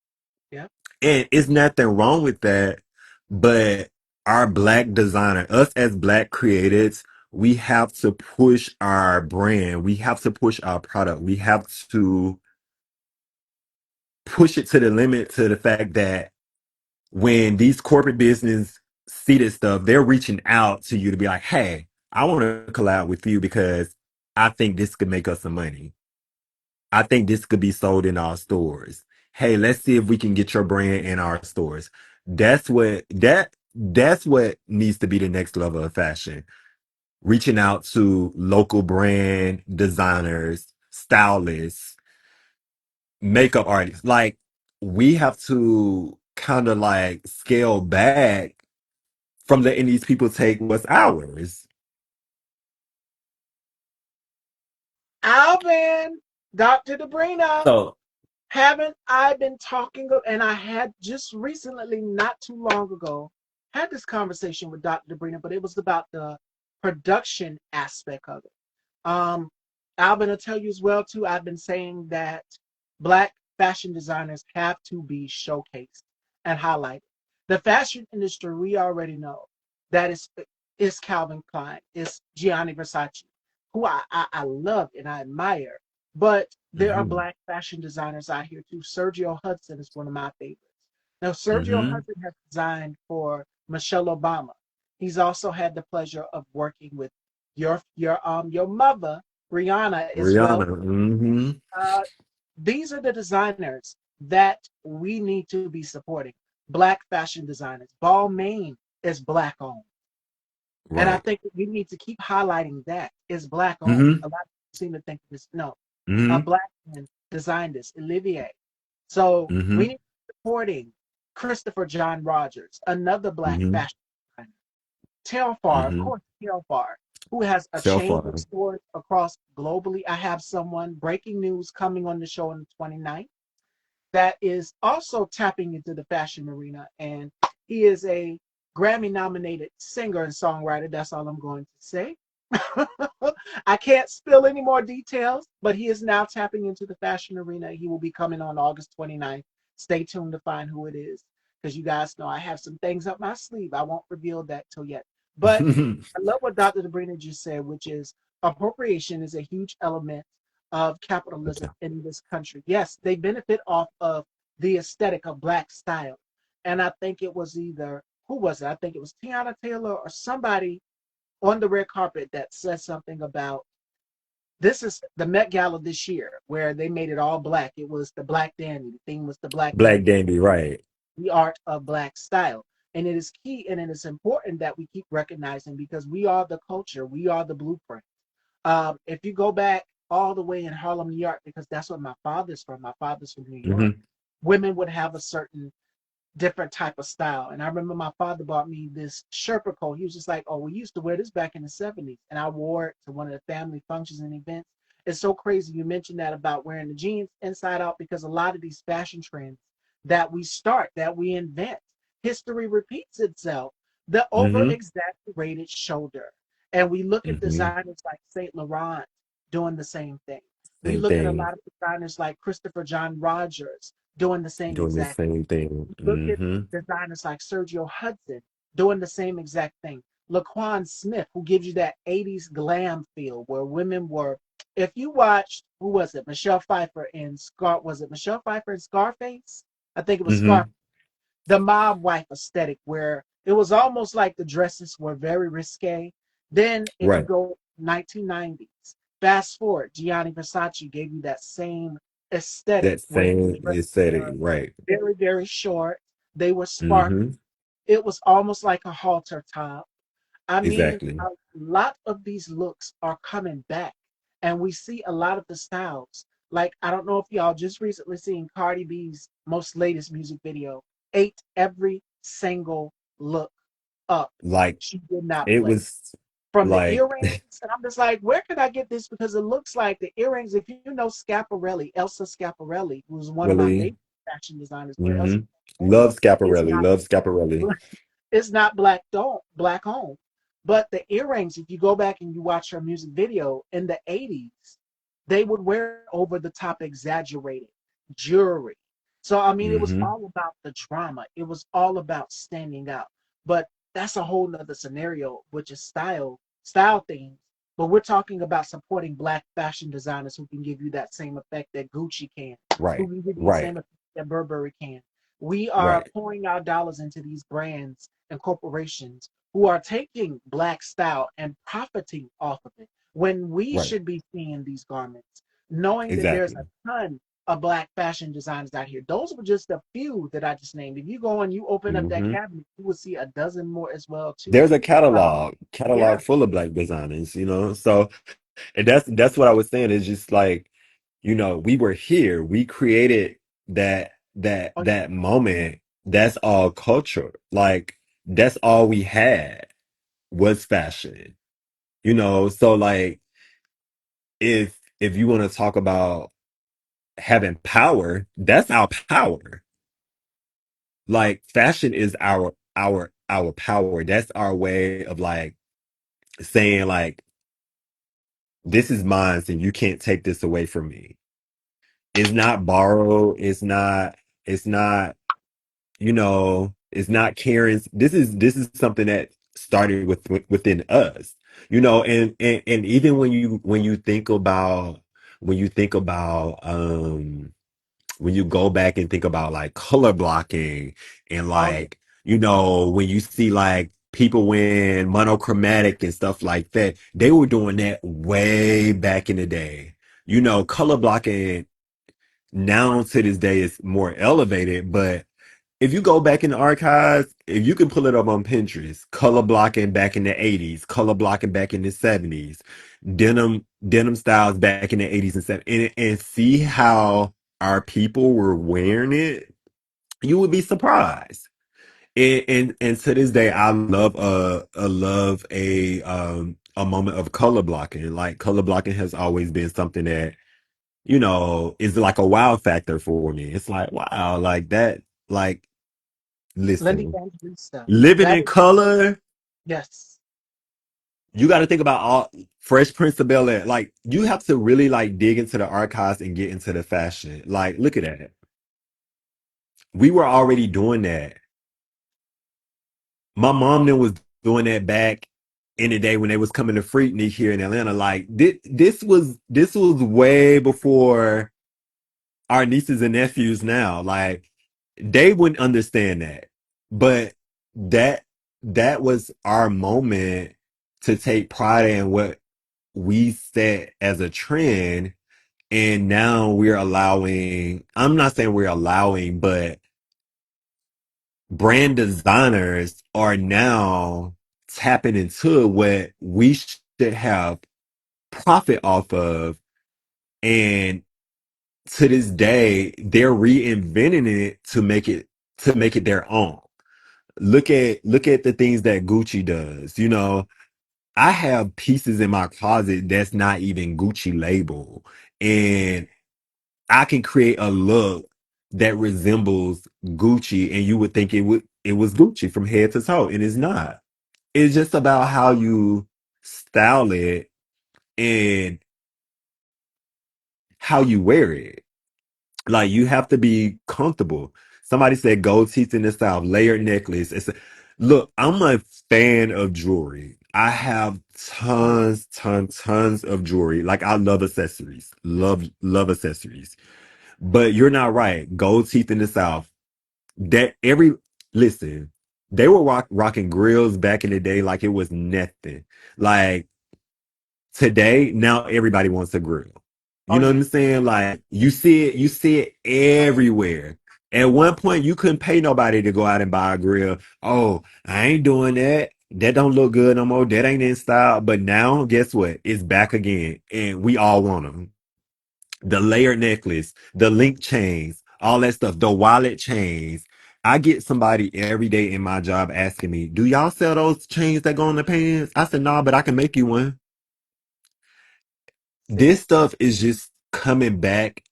yeah. And it's nothing wrong with that. But our black designer, us as black creatives, we have to push our brand. We have to push our product. We have to push it to the limit to the fact that when these corporate business see this stuff, they're reaching out to you to be like, hey, I want to collab with you because I think this could make us some money. I think this could be sold in our stores. Hey, let's see if we can get your brand in our stores. That's what needs to be the next level of fashion. Reaching out to local brand designers, stylists, makeup artists. Like we have to kind of like scale back from letting these people take what's ours. Alvin, Dr. Debrina. So, Haven't I been talking? And I had just recently, not too long ago, had this conversation with Dr. Debrina, but it was about the production aspect of it. Um, Alvin will tell you as well too. I've been saying that Black fashion designers have to be showcased and highlighted. The fashion industry, we already know that is Calvin Klein, is Gianni Versace, who I love and I admire. But there are hmm Black fashion designers out here too. Sergio Hudson is one of my favorites. Now, Sergio hmm Hudson has designed for Michelle Obama. He's also had the pleasure of working with your mother Rihanna as well. Rihanna. Hmm. Uh, these are the designers that we need to be supporting. Black fashion designers. Balmain is Black owned, and I Right. think we need to keep highlighting that is Black owned. Hmm. A lot of people seem to think this. No, a Hmm. Black man designed this, Olivier. So we Hmm. need to be supporting Christopher John Rogers, another Black hmm fashion designer. Telfar, of hmm course, Telfar, who has a So chain of far. stores across globally. I have someone, breaking news, coming on the show on the 29th that is also tapping into the fashion arena. And he is a Grammy nominated singer and songwriter. That's all I'm going to say. I can't spill any more details, but he is now tapping into the fashion arena. He will be coming on August 29th. Stay tuned to find who it is. because you guys know I have some things up my sleeve. I won't reveal that till yet. But I love what Dr. Sabrina just said, which is appropriation is a huge element of capitalism in this country. Yes, they benefit off of the aesthetic of black style. And I think it was either, who was it? I think it was Tiana Taylor or somebody on the red carpet that said something about this is the Met Gala this year where they made it all black. It was the Black Dandy. The theme was the Black Black Dandy, Dandy, right. the art of black style. And it is key and it is important that we keep recognizing because we are the culture, we are the blueprint. If you go back all the way in Harlem, New York, because that's where my father's from. My father's from New York. Hmm. Women would have a certain different type of style. And I remember my father bought me this Sherpa coat. He was just like, "Oh, we used to wear this back in the '70s," and I wore it to one of the family functions and events. It's so crazy you mentioned that about wearing the jeans inside out because a lot of these fashion trends that we start, that we invent, history repeats itself. The over Hmm. exaggerated shoulder. And we look at Hmm. designers like Saint Laurent doing the same thing. We Same look at a thing. lot of designers like Christopher John Rogers doing the same Doing the exact. same thing. Look at Hmm. designers like Sergio Hudson doing the same exact thing. Laquan Smith, who gives you that 80s glam feel where women were. If you watched, who was it? Michelle Pfeiffer in Scar. Was it Michelle Pfeiffer in Scarface? I think it was Scar. Hmm. The mob wife aesthetic, where it was almost like the dresses were very risque. Then, if you Right. go 1990s, fast forward, Gianni Versace gave you that same aesthetic That where the same dresses aesthetic, were right. very, very short. They were sparkly. Hmm. It was almost like a halter top. I mean, Exactly. a lot of these looks are coming back, and we see a lot of the styles. Like, I don't know if y'all just recently seen Cardi B's most latest music video, ate every single look up. Like She did not it play. was From the like earrings, and I'm just like, where can I get this? Because it looks like the earrings, if you know Schiaparelli, Elsa Schiaparelli, who's one of my really. favorite fashion designers, where Elsa Hmm. Schiaparelli Love is Scaparelli. not Love Scaparelli. it's not black owned. But the earrings, if you go back and you watch her music video in the 80s, they would wear over the top exaggerated jewelry. So I mean it was Hmm. all about the drama. It was all about standing out. But that's a whole nother scenario, which is style themes. But we're talking about supporting black fashion designers who can give you that same effect that Gucci can, who Right. can give you the Right. same effect that Burberry can. We are Right. pouring our dollars into these brands and corporations who are taking black style and profiting off of it when we Right. should be seeing these garments, knowing that there's a Exactly. ton of black fashion designers out here. Those were just a few that I just named. If you go and you open up that Hmm. cabinet, you will see a dozen more as well too. There's a Um, catalog yeah, full of black designers, So, and that's what I was saying. Is just like, we were here. We created oh yeah, that moment. That's all culture. Like that's all we had was fashion. So like if you want to talk about having power, that's our power. Like fashion is our power. That's our way of like saying like this is mine and you can't take this away from me. It's not borrowed. It's not it's not Karen's. This is something that started within us. And even when you go back and think about like color blocking and oh yeah. like, when you see like people wearing monochromatic and stuff like that, they were doing that way back in the day. Color blocking now to this day is more elevated, but if you go back in the archives, if you can pull it up on Pinterest, color blocking back in the 80s, color blocking back in the 70s, denim styles back in the 80s and 70s, and see how our people were wearing it, you would be surprised. And to this day, I love a moment of color blocking. Like color blocking has always been something that is like a wow factor for me. It's like wow, like that, like Lindy listen, Evangelista. living That in is color, yes. you got to think about all Fresh Prince of Bel-Air. Like you have to really like dig into the archives and get into the fashion. Like look at that. We were already doing that. my mom then was doing that back in the day when they was coming to Freaknik here in Atlanta. Like this was way before our nieces and nephews now. Like they wouldn't understand that. But that that was our moment to take pride in what we set as a trend. And now we're allowing, I'm not saying we're allowing, but brand designers are now tapping into what we should have profit off of. And to this day, they're reinventing it to make it their own. Look at the things that Gucci does. I have pieces in my closet that's not even Gucci label. And I can create a look that resembles Gucci, and you would think it was Gucci from head to toe, and it's not. It's just about how you style it and how you wear it. Like you have to be comfortable. Somebody said gold teeth in the South, layered necklace. Look, I'm a fan of jewelry. I have tons of jewelry. Like I love accessories. Love accessories. But you're not right. Gold teeth in the South. That every listen, they were rocking grills back in the day like it was nothing. Like today, now everybody wants a grill. Oh You know what yeah. I'm saying? Like you see it everywhere. At one point, you couldn't pay nobody to go out and buy a grill. Oh, I ain't doing that. That don't look good no more. That ain't in style. But now, guess what? It's back again, and we all want them. The layered necklace, the link chains, all that stuff, the wallet chains. I get somebody every day in my job asking me, "Do y'all sell those chains that go on the pants?" I said, "Nah, but I can make you one." See? This stuff is just coming back.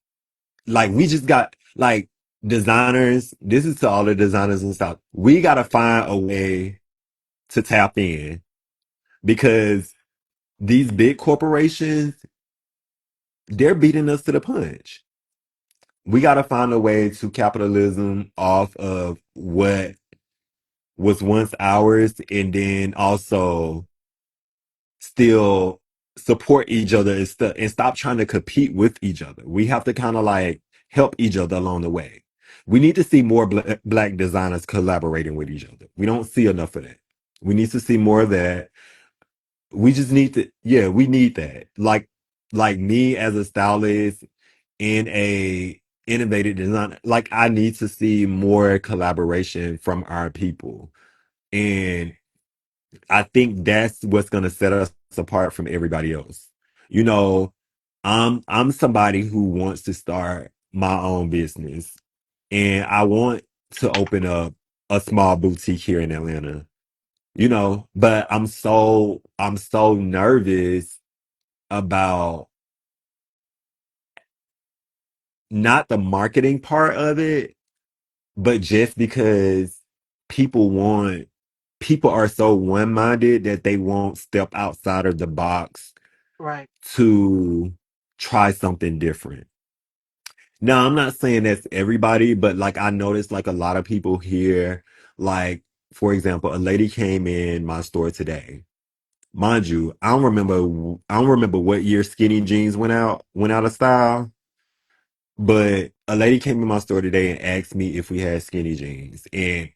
Like we just got like designers. This is to all the designers and stuff. We got to find a way to tap in because these big corporations, they're beating us to the punch. We got to find a way to capitalism off of what was once ours and then also still support each other and stop trying to compete with each other. We have to kind of like help each other along the way. We need to see more black designers collaborating with each other. We don't see enough of that. We need to see more of that. We just need to, yeah, we need that. Like me as a stylist and a innovative designer, like I need to see more collaboration from our people. And I think that's what's going to set us apart from everybody else. You know, I'm somebody who wants to start my own business and I want to open up a small boutique here in Atlanta. But I'm so nervous about not the marketing part of it, but just because people want people are so one-minded that they won't step outside of the box Right. to try something different. Now, I'm not saying that's everybody, but like I noticed like a lot of people here, like for example, a lady came in my store today. Mind you, I don't remember what year skinny jeans went out of style, but a lady came in my store today and asked me if we had skinny jeans. And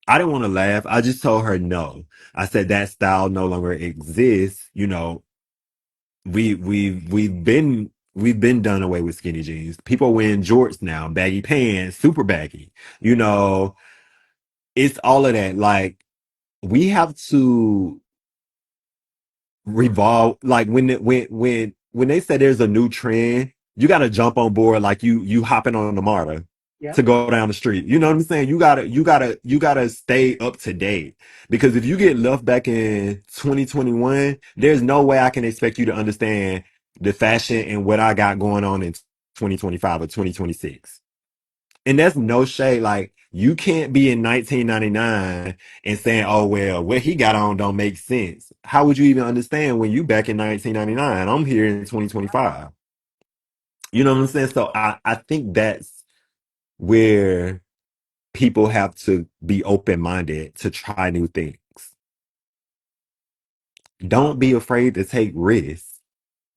I didn't want to laugh. I just told her no. I said that style no longer exists. We've been done away with skinny jeans. People wearing jorts now, baggy pants, super baggy. You know, it's all of that. Like we have to revolve. Like when they say there's a new trend, you got to jump on board. Like you hopping on the MARTA Yep. to go down the street. You know what I'm saying? You gotta stay up to date because if you get left back in 2021, there's no way I can expect you to understand the fashion and what I got going on in 2025 or 2026. And that's no shade. Like you can't be in 1999 and saying, "Oh well, what he got on don't make sense." How would you even understand when you back in 1999? I'm here in 2025. You know what I'm saying? So I think that's where people have to be open-minded to try new things. Don't be afraid to take risks.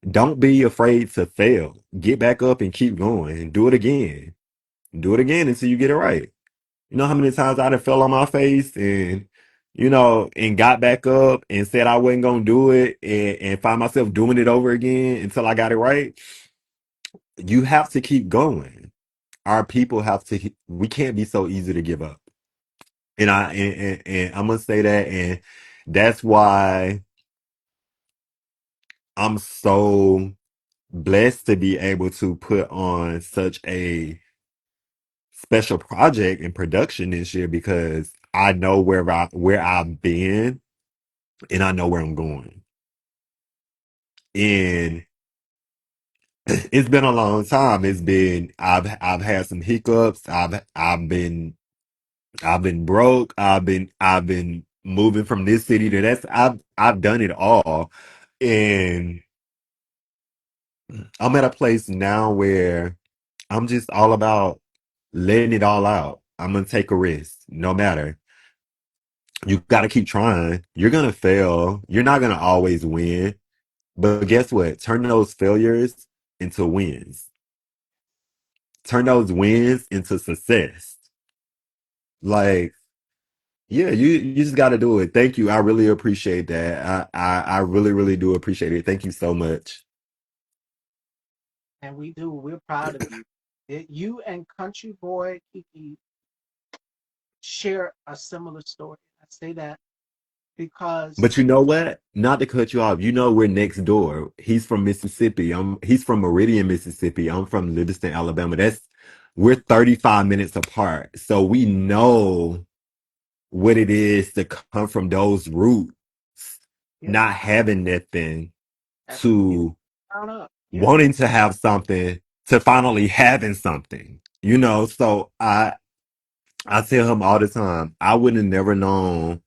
Don't be afraid to fail. Get back up and keep going. Do it again. Do it again until you get it right. You know how many times I done fell on my face and and got back up and said I wasn't gonna do it and find myself doing it over again until I got it right. You have to keep going. Our people have to. We can't be so easy to give up. And I'm gonna say that, and that's why I'm so blessed to be able to put on such a special project in production this year because I know where I've been and I know where I'm going. And it's been a long time. I've had some hiccups. I've been broke. I've been moving from this city to that. I've done it all. And I'm at a place now where I'm just all about letting it all out. I'm gonna take a risk, no matter. You gotta keep trying. You're gonna fail. You're not gonna always win. But guess what? Turn those failures into wins. Turn those wins into success. Like, yeah, you just gotta do it. Thank you. I really appreciate that. I really, really do appreciate it. Thank you so much. And we do. We're proud of you. You and Country Boy Kiki share a similar story. I say that because But you know what? Not to cut you off, we're next door. He's from Mississippi. He's from Meridian, Mississippi. I'm from Livingston, Alabama. We're 35 minutes apart. So we know what it is to come from those roots, yeah, not having that thing at the you to count up. Yeah, wanting to have something to finally having something. So I tell him all the time, I would have never known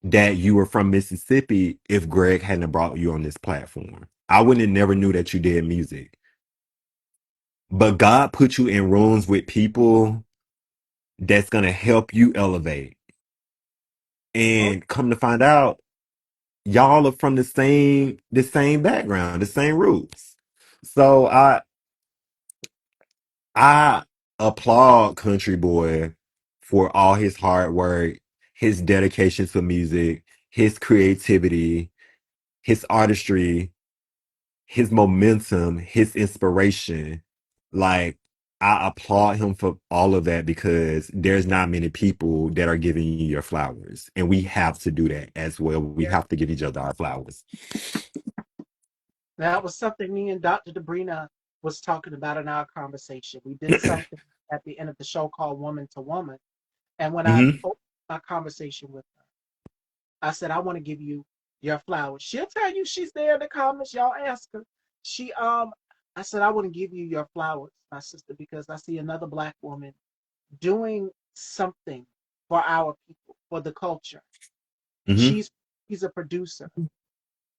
that you were from Mississippi if Greg hadn't brought you on this platform. I wouldn't have never knew that you did music. But God put you in rooms with people that's gonna help you elevate. oh, And come to find out, y'all are from the same background, the same roots. So I applaud Country Boy for all his hard work, his dedication to music, his creativity, his artistry, his momentum, his inspiration. Like, I applaud him for all of that because there's not many people that are giving you your flowers. And we have to do that as well. We yeah. have to give each other our flowers. That was something me and Dr. Debrina was talking about in our conversation. We did something at the end of the show called Woman to Woman. And when I Hmm. opened my conversation with her, I said, I want to give you your flowers. She'll tell you she's there in the comments. Y'all ask her. She I said, I want to give you your flowers, my sister, because I see another black woman doing something for our people, for the culture. Hmm. She's she's a producer.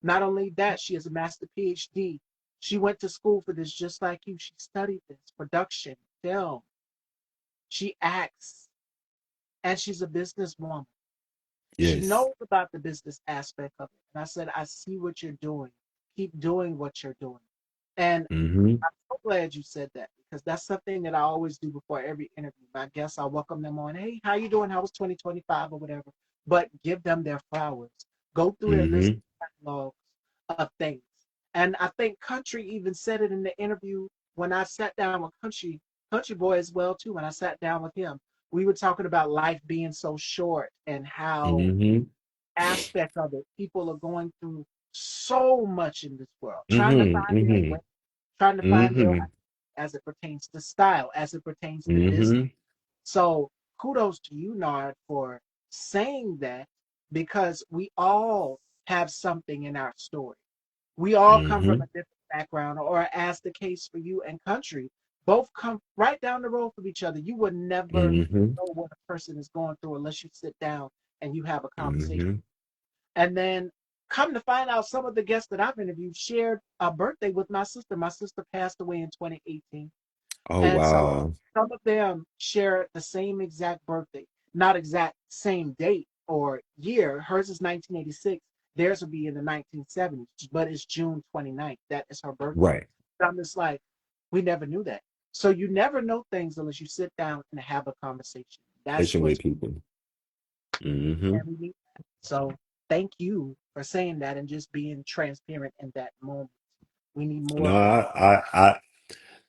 Not only that, she has a master PhD. She went to school for this just like you. She studied this production, film. She acts, and she's a businesswoman. She Yes. knows about the business aspect of it. And I said, I see what you're doing. Keep doing what you're doing. And Hmm. I'm so glad you said that because that's something that I always do before every interview. My guests, I welcome them on. Hey, how you doing? How was 2025 or whatever? But give them their flowers. Go through their list Hmm. of catalogs of things. And I think Country even said it in the interview when I sat down with Country Boy as well too. When I sat down with him, we were talking about life being so short and how Hmm. aspect of it people are going through so much in this world, trying to Hmm. find their Hmm. way, trying to find their Hmm. as it pertains to style, as it pertains to business. Hmm. So kudos to you, Nard, for saying that because we all have something in our story. We all come from Hmm. a different background, or as the case for you and Country, both come right down the road from each other. You would never Hmm. know what a person is going through unless you sit down and you have a conversation. Hmm. And then come to find out, some of the guests that I've interviewed shared a birthday with my sister. My sister passed away in 2018. Oh And so wow. some of them share the same exact birthday, not exact same date or year. Hers is 1986. Theirs will be in the 1970s, but it's June 29th. That is her birthday. Right. I'm just like, we never knew that. So you never know things unless you sit down and have a conversation. That's Patient what's with people. Hmm. and we need that. So thank you for saying that and just being transparent in that moment. We need more No, of that.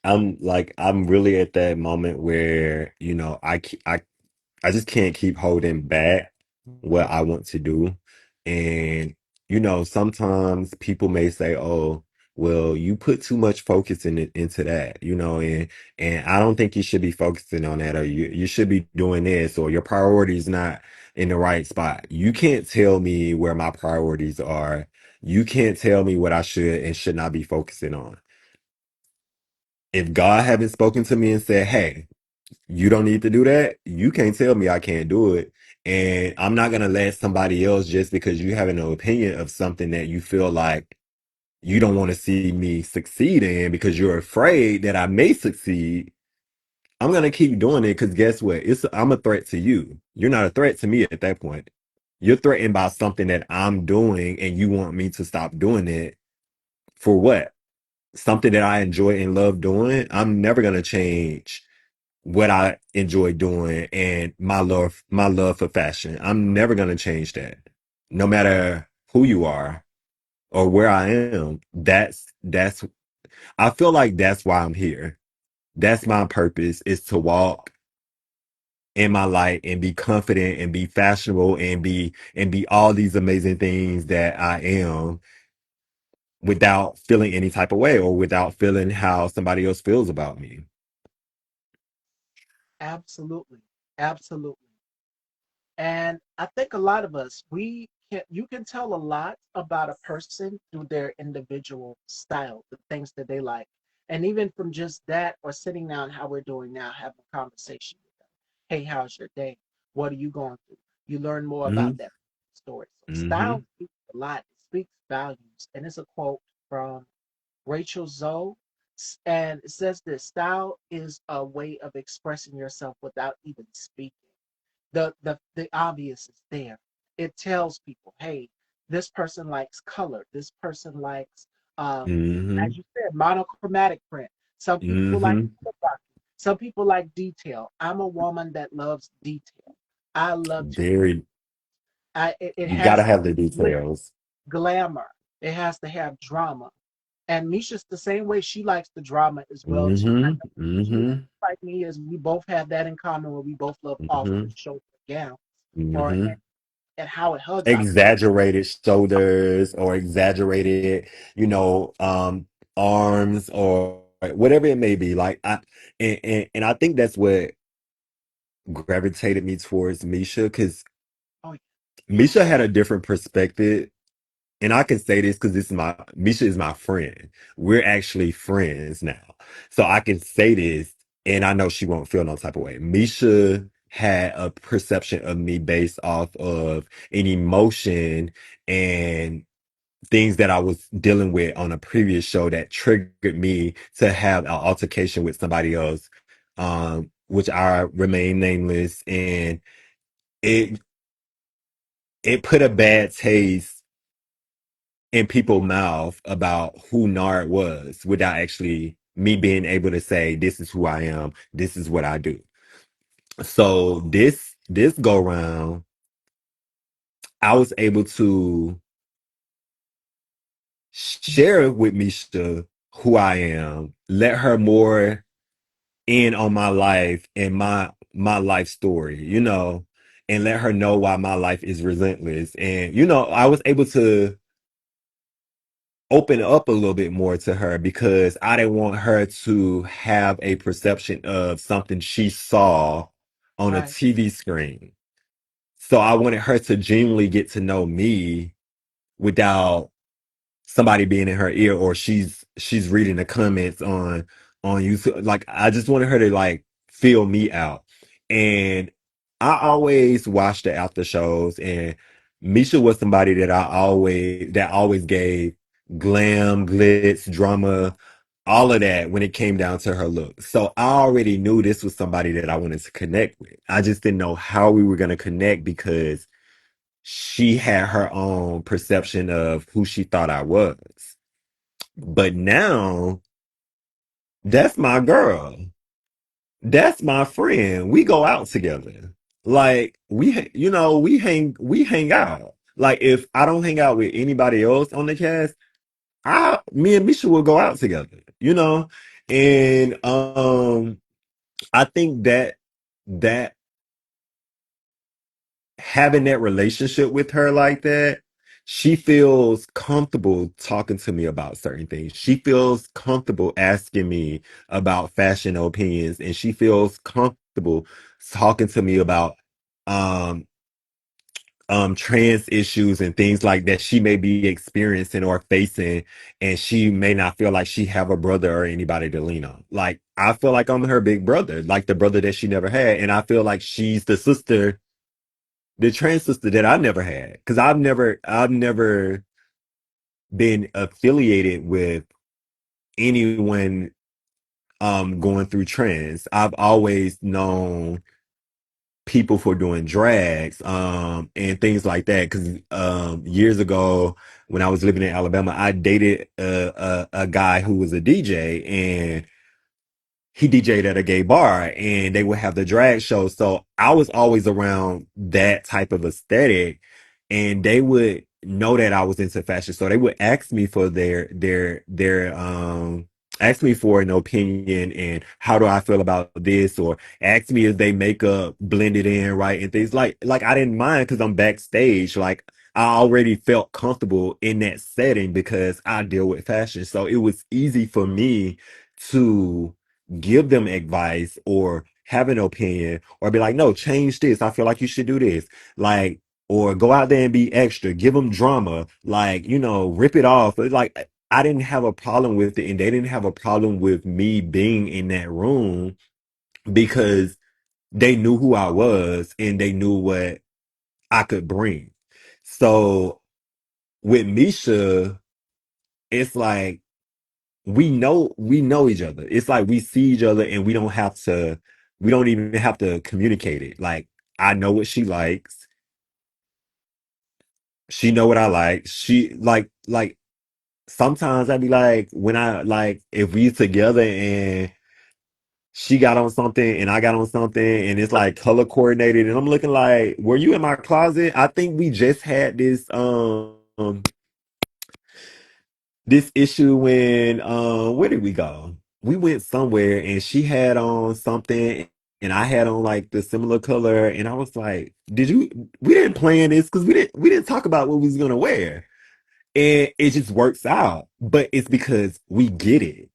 I'm like, I'm really at that moment where, I just can't keep holding back what I want to do. And, sometimes people may say, oh, well, you put too much focus into that, and I don't think you should be focusing on that, or you should be doing this, or your priorities not in the right spot. You can't tell me where my priorities are. You can't tell me what I should and should not be focusing on. If God haven't spoken to me and said, hey, you don't need to do that, you can't tell me I can't do it. And I'm not going to let somebody else, just because you have an opinion of something that you feel like you don't want to see me succeed in because you're afraid that I may succeed. I'm going to keep doing it because guess what? I'm a threat to you. You're not a threat to me at that point. You're threatened by something that I'm doing and you want me to stop doing it for what? Something that I enjoy and love doing. I'm never going to change what I enjoy doing and my love for fashion. I'm never going to change that. No matter who you are or where I am. That's I feel like that's why I'm here. That's my purpose, is to walk in my light and be confident and be fashionable and be all these amazing things that I am, without feeling any type of way or without feeling how somebody else feels about me. Absolutely. Absolutely. And I think a lot of us, you can tell a lot about a person through their individual style, the things that they like. And even from just that or sitting down how we're doing now, having a conversation with them. Hey, how's your day? What are you going through? You learn more about Hmm. that story. So style Hmm. speaks a lot. It speaks values. And it's a quote from Rachel Zoe. And it says this: style is a way of expressing yourself without even speaking. The obvious is there. It tells people, hey, this person likes color. This person likes, as Hmm. you said, monochromatic print. Some people like Hmm. some people like detail. I'm a woman that loves detail. I love to. Very. It You gotta has to have the glitz, details. glamour. It has to have drama. And Misha's the same way. She likes the drama as well too. I Hmm. know she Hmm. like me as we both have that in common, where we both love off the Hmm. shoulder gowns or Hmm. and how it hugs our feet. Exaggerated shoulders or exaggerated, you know, arms or whatever it may be. Like and I think that's what gravitated me towards Misha, because Oh, Misha had a different perspective. And I can say this because this is Misha is my friend. We're actually friends now. So I can say this, and I know she won't feel no type of way. Misha had a perception of me based off of an emotion and things that I was dealing with on a previous show that triggered me to have an altercation with somebody else, which I remain nameless. And it it put a bad taste in people's mouth about who Nard was, without actually me being able to say, this is who I am, this is what I do. So this go round, I was able to share with Misha who I am, let her more in on my life and my life story, and let her know why my life is relentless. And I was able to open up a little bit more to her because I didn't want her to have a perception of something she saw on a right. TV screen. So I wanted her to genuinely get to know me without somebody being in her ear, or she's reading the comments on YouTube. Like, I just wanted her to like feel me out. And I always watched the after shows, and Misha was somebody that always gave glam, glitz, drama. all of that when it came down to her look. So I already knew this was somebody that I wanted to connect with. I just didn't know how we were going to connect because she had her own perception of who she thought I was. But now that's my girl. That's my friend. We go out together. Like we hang out. Like if I don't hang out with anybody else on the cast, me and Misha will go out together, And I think that having that relationship with her like that, she feels comfortable talking to me about certain things. She feels comfortable asking me about fashion opinions, and she feels comfortable talking to me about um trans issues and things like that she may be experiencing or facing, and she may not feel like she have a brother or anybody to lean on. Like I feel like I'm her big brother, like the brother that she never had, and I feel like she's the trans sister that I never had, because I've never been affiliated with anyone going through trans. I've always known people for doing drags and things like that, because years ago when I was living in Alabama, I dated a guy who was a DJ, and he DJ'd at a gay bar, and they would have the drag show. So I was always around that type of aesthetic, and they would know that I was into fashion. So they would ask me for their ask me for an opinion and how do I feel about this, or ask me if they makeup blended in right and things like I didn't mind because I'm backstage. Like I already felt comfortable in that setting because I deal with fashion. So it was easy for me to give them advice or have an opinion or be like, no, change this. I feel like you should do this. Like, or go out there and be extra, give them drama, like, rip it off. Like, I didn't have a problem with it, and they didn't have a problem with me being in that room because they knew who I was and they knew what I could bring. So with Misha, it's like, we know each other. It's like we see each other and we don't even have to communicate it. Like I know what she likes. She know what I like. She like sometimes I'd be like when I like if we together and she got on something and I got on something and it's like color coordinated and I'm looking like, were you in my closet? I think we just had this issue when where did we go? We went somewhere and she had on something and I had on like the similar color and I was like, we didn't plan this because we didn't talk about what we was gonna wear. And it just works out. But it's because we get it.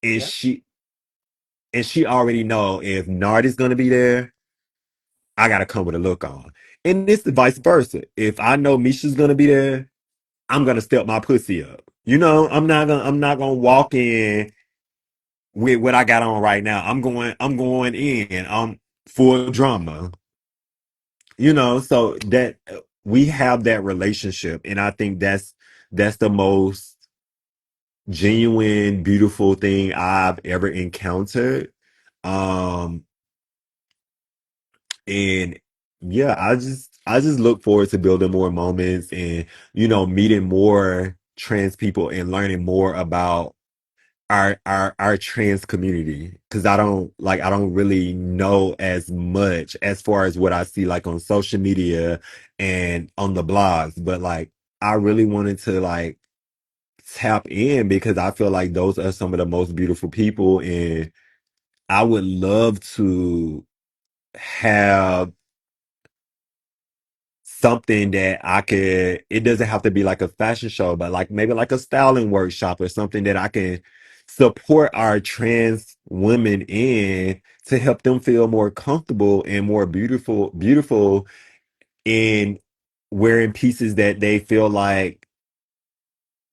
And Yeah. she already know if Nard is gonna be there, I gotta come with a look on. And it's the vice versa. If I know Misha's gonna be there, I'm gonna step my pussy up. I'm not gonna walk in with what I got on right now. I'm going in. I'm full drama. So that we have that relationship, and I think that's the most genuine, beautiful thing I've ever encountered. Um, and yeah, I just look forward to building more moments and meeting more trans people and learning more about our trans community, because I don't really know as much as far as what I see like on social media and on the blogs, but like I really wanted to like tap in because I feel like those are some of the most beautiful people, and I would love to have something that I could, it doesn't have to be like a fashion show, but like maybe like a styling workshop or something that I can support our trans women in to help them feel more comfortable and more beautiful in wearing pieces that they feel like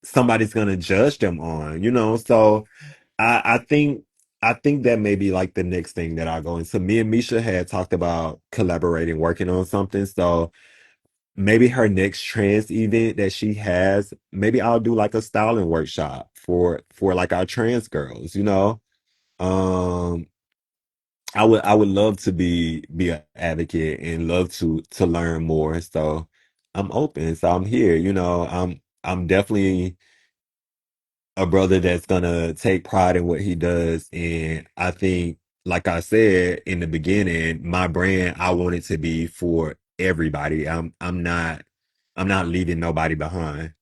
somebody's gonna judge them on, So I think that may be like the next thing that I go into. Me and Misha had talked about collaborating, working on something. So maybe her next trans event that she has, maybe I'll do like a styling workshop for like our trans girls, you know. Um, I would love to be an advocate and love to learn more. So I'm open. So I'm here. You know, I'm definitely a brother that's gonna take pride in what he does. And I think, like I said in the beginning, my brand, I want it to be for everybody. I'm not leaving nobody behind.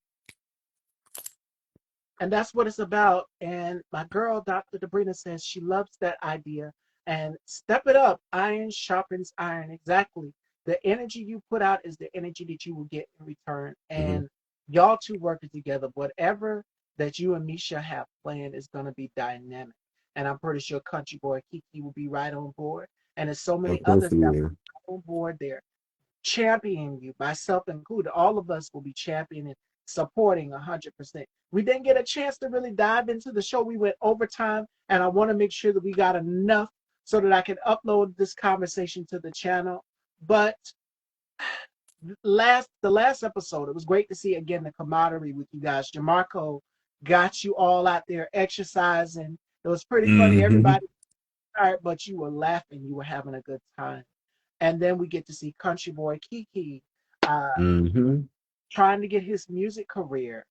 And that's what it's about. And my girl, Dr. Debrina, says she loves that idea. And step it up. Iron sharpens iron. Exactly. The energy you put out is the energy that you will get in return. Hmm. And y'all two working together, whatever that you and Misha have planned is going to be dynamic. And I'm pretty sure Country Boy Kiki will be right on board. And there's so many Of course others we that will. are on board there championing you, myself included. All of us will be championing, supporting 100%. We didn't get a chance to really dive into the show. We went overtime, and I want to make sure that we got enough so that I can upload this conversation to the channel. But the last episode, it was great to see again the camaraderie with you guys. Jamarco got you all out there exercising. It was pretty funny. Hmm. Everybody was tired, but you were laughing. You were having a good time. And then we get to see Country Boy Kiki uh, Hmm. trying to get his music career.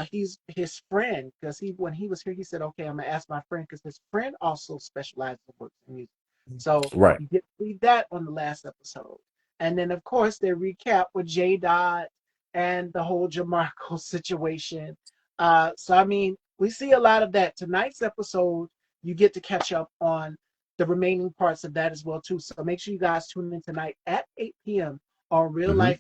He's his friend because when he was here, he said, "Okay, I'm gonna ask my friend," because his friend also specializes in works in music. So Right. you get to see that on the last episode, and then of course they recap with J. Dot and the whole Jamarco situation. So I mean, we see a lot of that. Tonight's episode, you get to catch up on the remaining parts of that as well too. So make sure you guys tune in tonight at 8 p.m. on Real Hmm. Life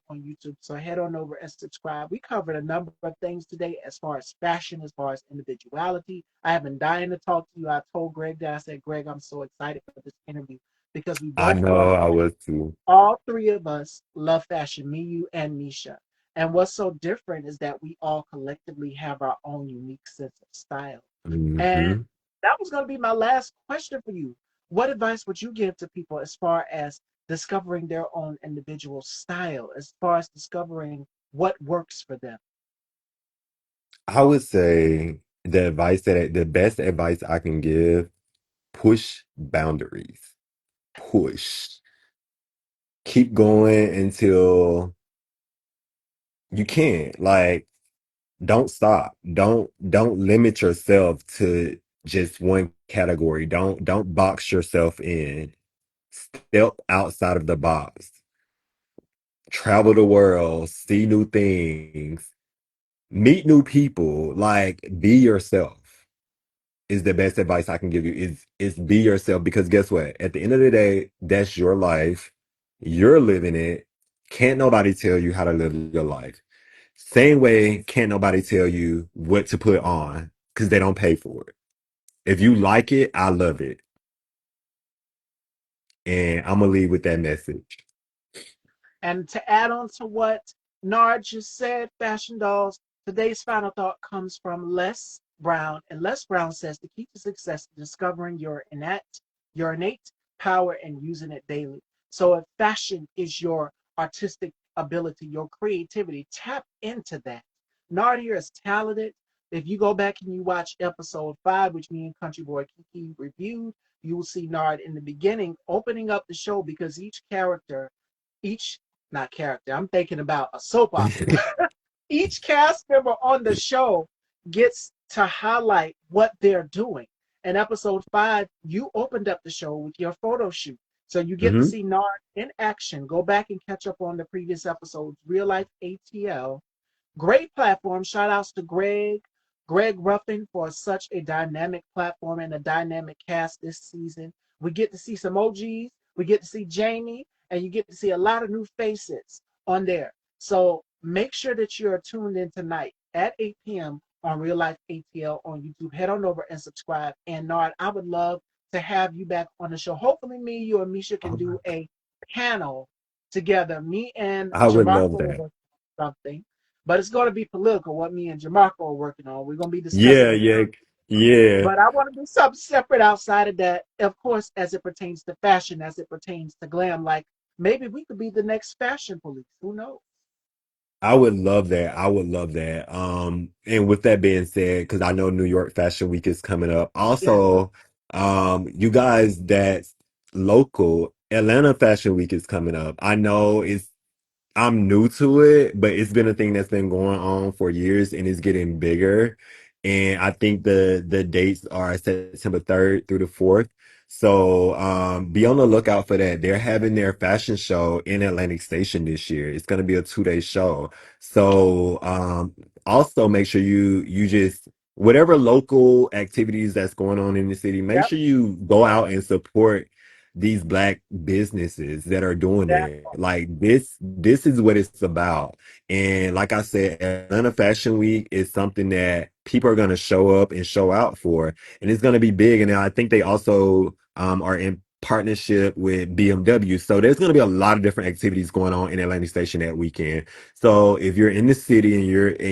on YouTube. So head on over and subscribe. We covered a number of things today as far as fashion, as far as individuality. I have been dying to talk to you. I told Greg that I said, Greg, I'm so excited for this interview because we I both know love, I was too. all three of us love fashion, me, you, and Misha. And what's so different is that we all collectively have our own unique sense of style. And Hmm. that was going to be my last question for you. What advice would you give to people as far as discovering their own individual style, as far as discovering what works for them? I would say the best advice I can give, push boundaries. Push. Keep going until you can. Like, don't stop. Don't limit yourself to just one category. Don't box yourself in. Step outside of the box. Travel the world, see new things, meet new people. Like, be yourself is the best advice I can give you. Is be yourself, because guess what? At the end of the day, that's your life. You're living it. Can't nobody tell you how to live your life. Same way, can't nobody tell you what to put on because they don't pay for it. If you like it, I love it. And I'm gonna leave with that message. And to add on to what Nard just said, Fashion Dolls, today's final thought comes from Les Brown. And Les Brown says the key to success is discovering your innate power and using it daily. So if fashion is your artistic ability, your creativity, tap into that. Nard here is talented. If you go back and you watch episode 5, which me and Country Boy Kiki reviewed, you will see Nard in the beginning opening up the show because each not character. I'm thinking about a soap opera. Each cast member on the show gets to highlight what they're doing. In episode 5, you opened up the show with your photo shoot. So you get to Hmm. see Nard in action. Go back and catch up on the previous episodes, Real Life ATL. Great platform. Shout outs to Greg Ruffin for such a dynamic platform and a dynamic cast this season. We get to see some OGs, we get to see Jamie, and you get to see a lot of new faces on there. So make sure that you're tuned in tonight at 8 p.m. on Real Life ATL on YouTube. Head on over and subscribe. And Nard, I would love to have you back on the show. Hopefully, me, you, and Misha can do a panel together. Me and I would Jamarco love will that. work on something, but it's going to be political. What me and Jamarco are working on, we're going to be discussing Yeah, the. yeah, yeah. But I want to do something separate outside of that, of course, as it pertains to fashion, as it pertains to glam. Like maybe we could be the next fashion police. Who knows? I would love that. I would love that. And with that being said, because I know New York Fashion Week is coming up. Yeah. Also, you guys that's local, Atlanta Fashion Week is coming up. I know I'm new to it, but it's been a thing that's been going on for years and it's getting bigger. And I think the dates are September 3rd through the 4th. So be on the lookout for that. They're having their fashion show in Atlantic Station this year. It's gonna be a 2-day show. So also make sure you just whatever local activities that's going on in the city, make Yep. sure you go out and support these black businesses that are doing That, it. Like this is what it's about. And like I said, Atlanta Fashion Week is something that people are going to show up and show out for, and it's going to be big. And I think they also are in partnership with BMW. So there's going to be a lot of different activities going on in Atlantic Station that weekend. So if you're in the city and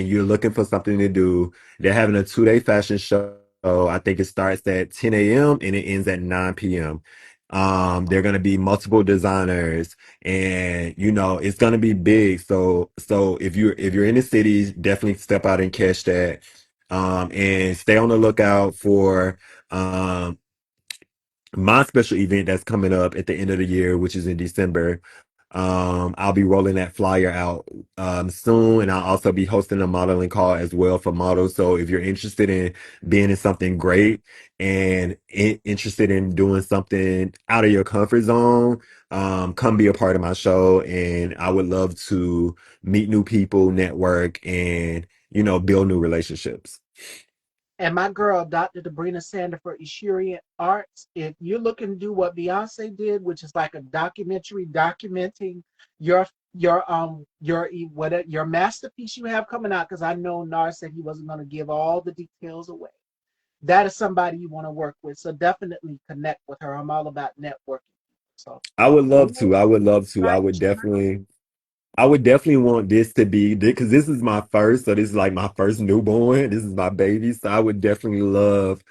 you're looking for something to do, they're having a 2-day fashion show. I think it starts at 10 a.m. and it ends at 9 p.m. There are going to be multiple designers and it's going to be big. So if you're in the city, definitely step out and catch that. And stay on the lookout for um my special event that's coming up at the end of the year, which is in December. I'll be rolling that flyer out soon, and I'll also be hosting a modeling call as well for models. So if you're interested in being in something great and interested in doing something out of your comfort zone, come be a part of my show. And I would love to meet new people, network, and build new relationships. and my girl, Dr. Debrina Sandiford, Ishurian Arts. If you're looking to do what Beyonce did, which is like a documentary documenting your your masterpiece you have coming out, because I know Nard said he wasn't going to give all the details away. That is somebody you want to work with. So definitely connect with her. I'm all about networking. So I would we love will to. I would love to. I invite would you. definitely. I would definitely want this to be because this is my first, so this is like my first newborn. This is my baby, so I would definitely love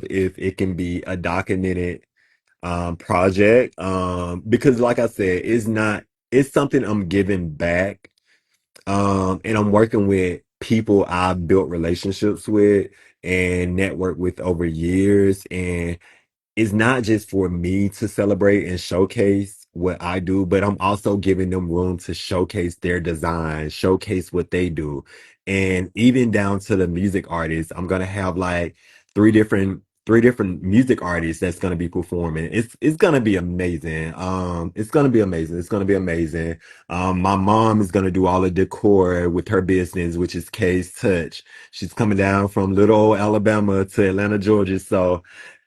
if it can be a documented project. Because like I said, it's something I'm giving back. And I'm working with people I've built relationships with and networked with over years, and it's not just for me to celebrate and showcase what I do, but I'm also giving them room to showcase their design, showcase what they do. And even down to the music artists, I'm gonna have like three different music artists that's gonna be performing. It's gonna be amazing. It's gonna be amazing. It's gonna be amazing. My mom is gonna do all the decor with her business, which is Kay's Touch. She's coming down from little old Alabama to Atlanta, Georgia. So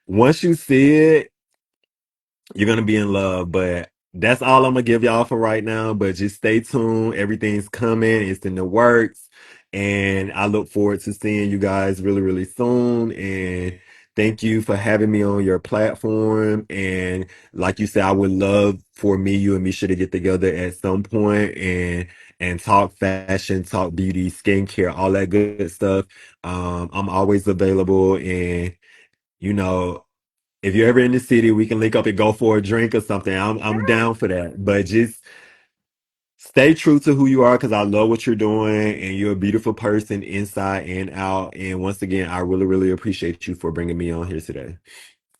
once you see it, you're gonna be in love. But that's all I'm gonna give y'all for right now. But just stay tuned. Everything's coming. It's in the works. And I look forward to seeing you guys really, really soon. And thank you for having me on your platform. And like you said, I would love for me, you and Misha to get together at some point and talk fashion, talk beauty, skincare, all that good stuff. I'm always available and you know, if you're ever in the city, we can link up and go for a drink or something. I'm down for that. But just stay true to who you are because I love what you're doing and you're a beautiful person inside and out. And once again, I really, really appreciate you for bringing me on here today.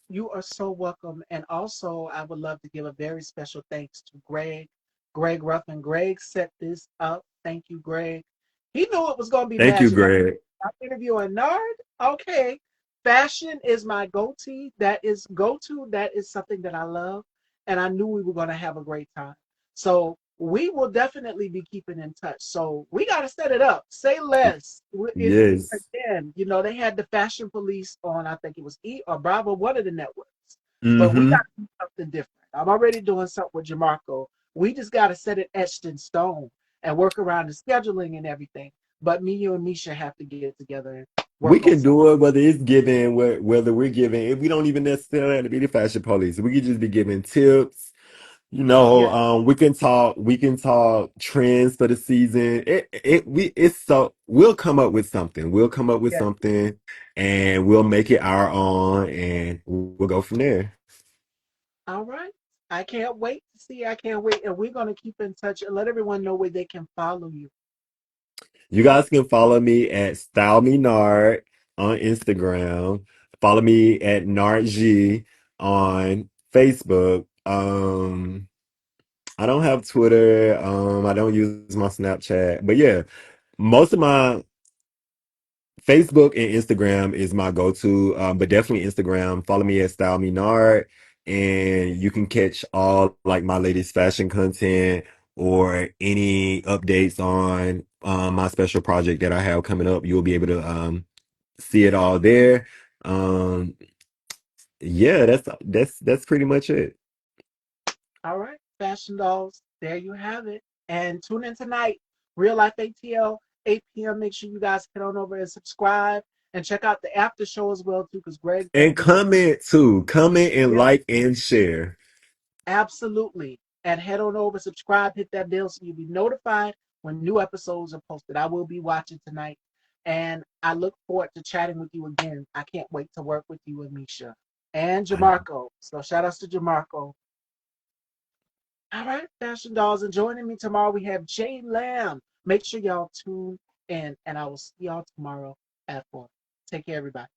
You are so welcome. And also, I would love to give a very special thanks to Greg Ruffin. Greg set this up. Thank you, Greg. He knew it was going to be Thank you, magic. Greg. I'm interviewing Nard. Okay. Fashion is my go-to. That is go-to. That is something that I love. And I knew we were going to have a great time. So we will definitely be keeping in touch. So we got to set it up. Say less. Yes. Again, they had the fashion police on, I think it was E or Bravo, one of the networks. But we got Mm-hmm. to do something different. I'm already doing something with Jamarco. We just got to set it etched in stone and work around the scheduling and everything. But me, you, and Misha have to get together and We work on can something. do it whether it's giving, whether we're giving, if we don't even necessarily have to be the fashion police. We could just be giving tips. Yeah, We can talk trends for the season. We'll come up with something. We'll come up with yeah. something and we'll make it our own and we'll go from there. All right. I can't wait to see. I can't wait. And we're going to keep in touch and let everyone know where they can follow you. You guys can follow me at stylemenard on Instagram. Follow me at nardg on Facebook. I don't have Twitter. I don't use my Snapchat. But yeah, most of my Facebook and Instagram is my go-to, but definitely Instagram. Follow me at Style Me Nard, and you can catch all like my latest fashion content or any updates on my special project that I have coming up. You'll be able to see it all there. Um, yeah, that's pretty much it. All right, Fashion Dolls, there you have it. And tune in tonight, Real Life ATL, 8 p.m. Make sure you guys head on over and subscribe and check out the after show as well too, because Greg's gonna And give us. comment too. Comment and Yep, like and share. absolutely. And head on over, subscribe, hit that bell so you'll be notified when new episodes are posted. I will be watching tonight, and I look forward to chatting with you again. I can't wait to work with you, Amisha and I know. Jamarco. So shout outs to Jamarco. All right, Fashion Dolls, and joining me tomorrow we have Jay Lamb. Make sure y'all tune in, and I will see y'all tomorrow at 4. Take care, everybody.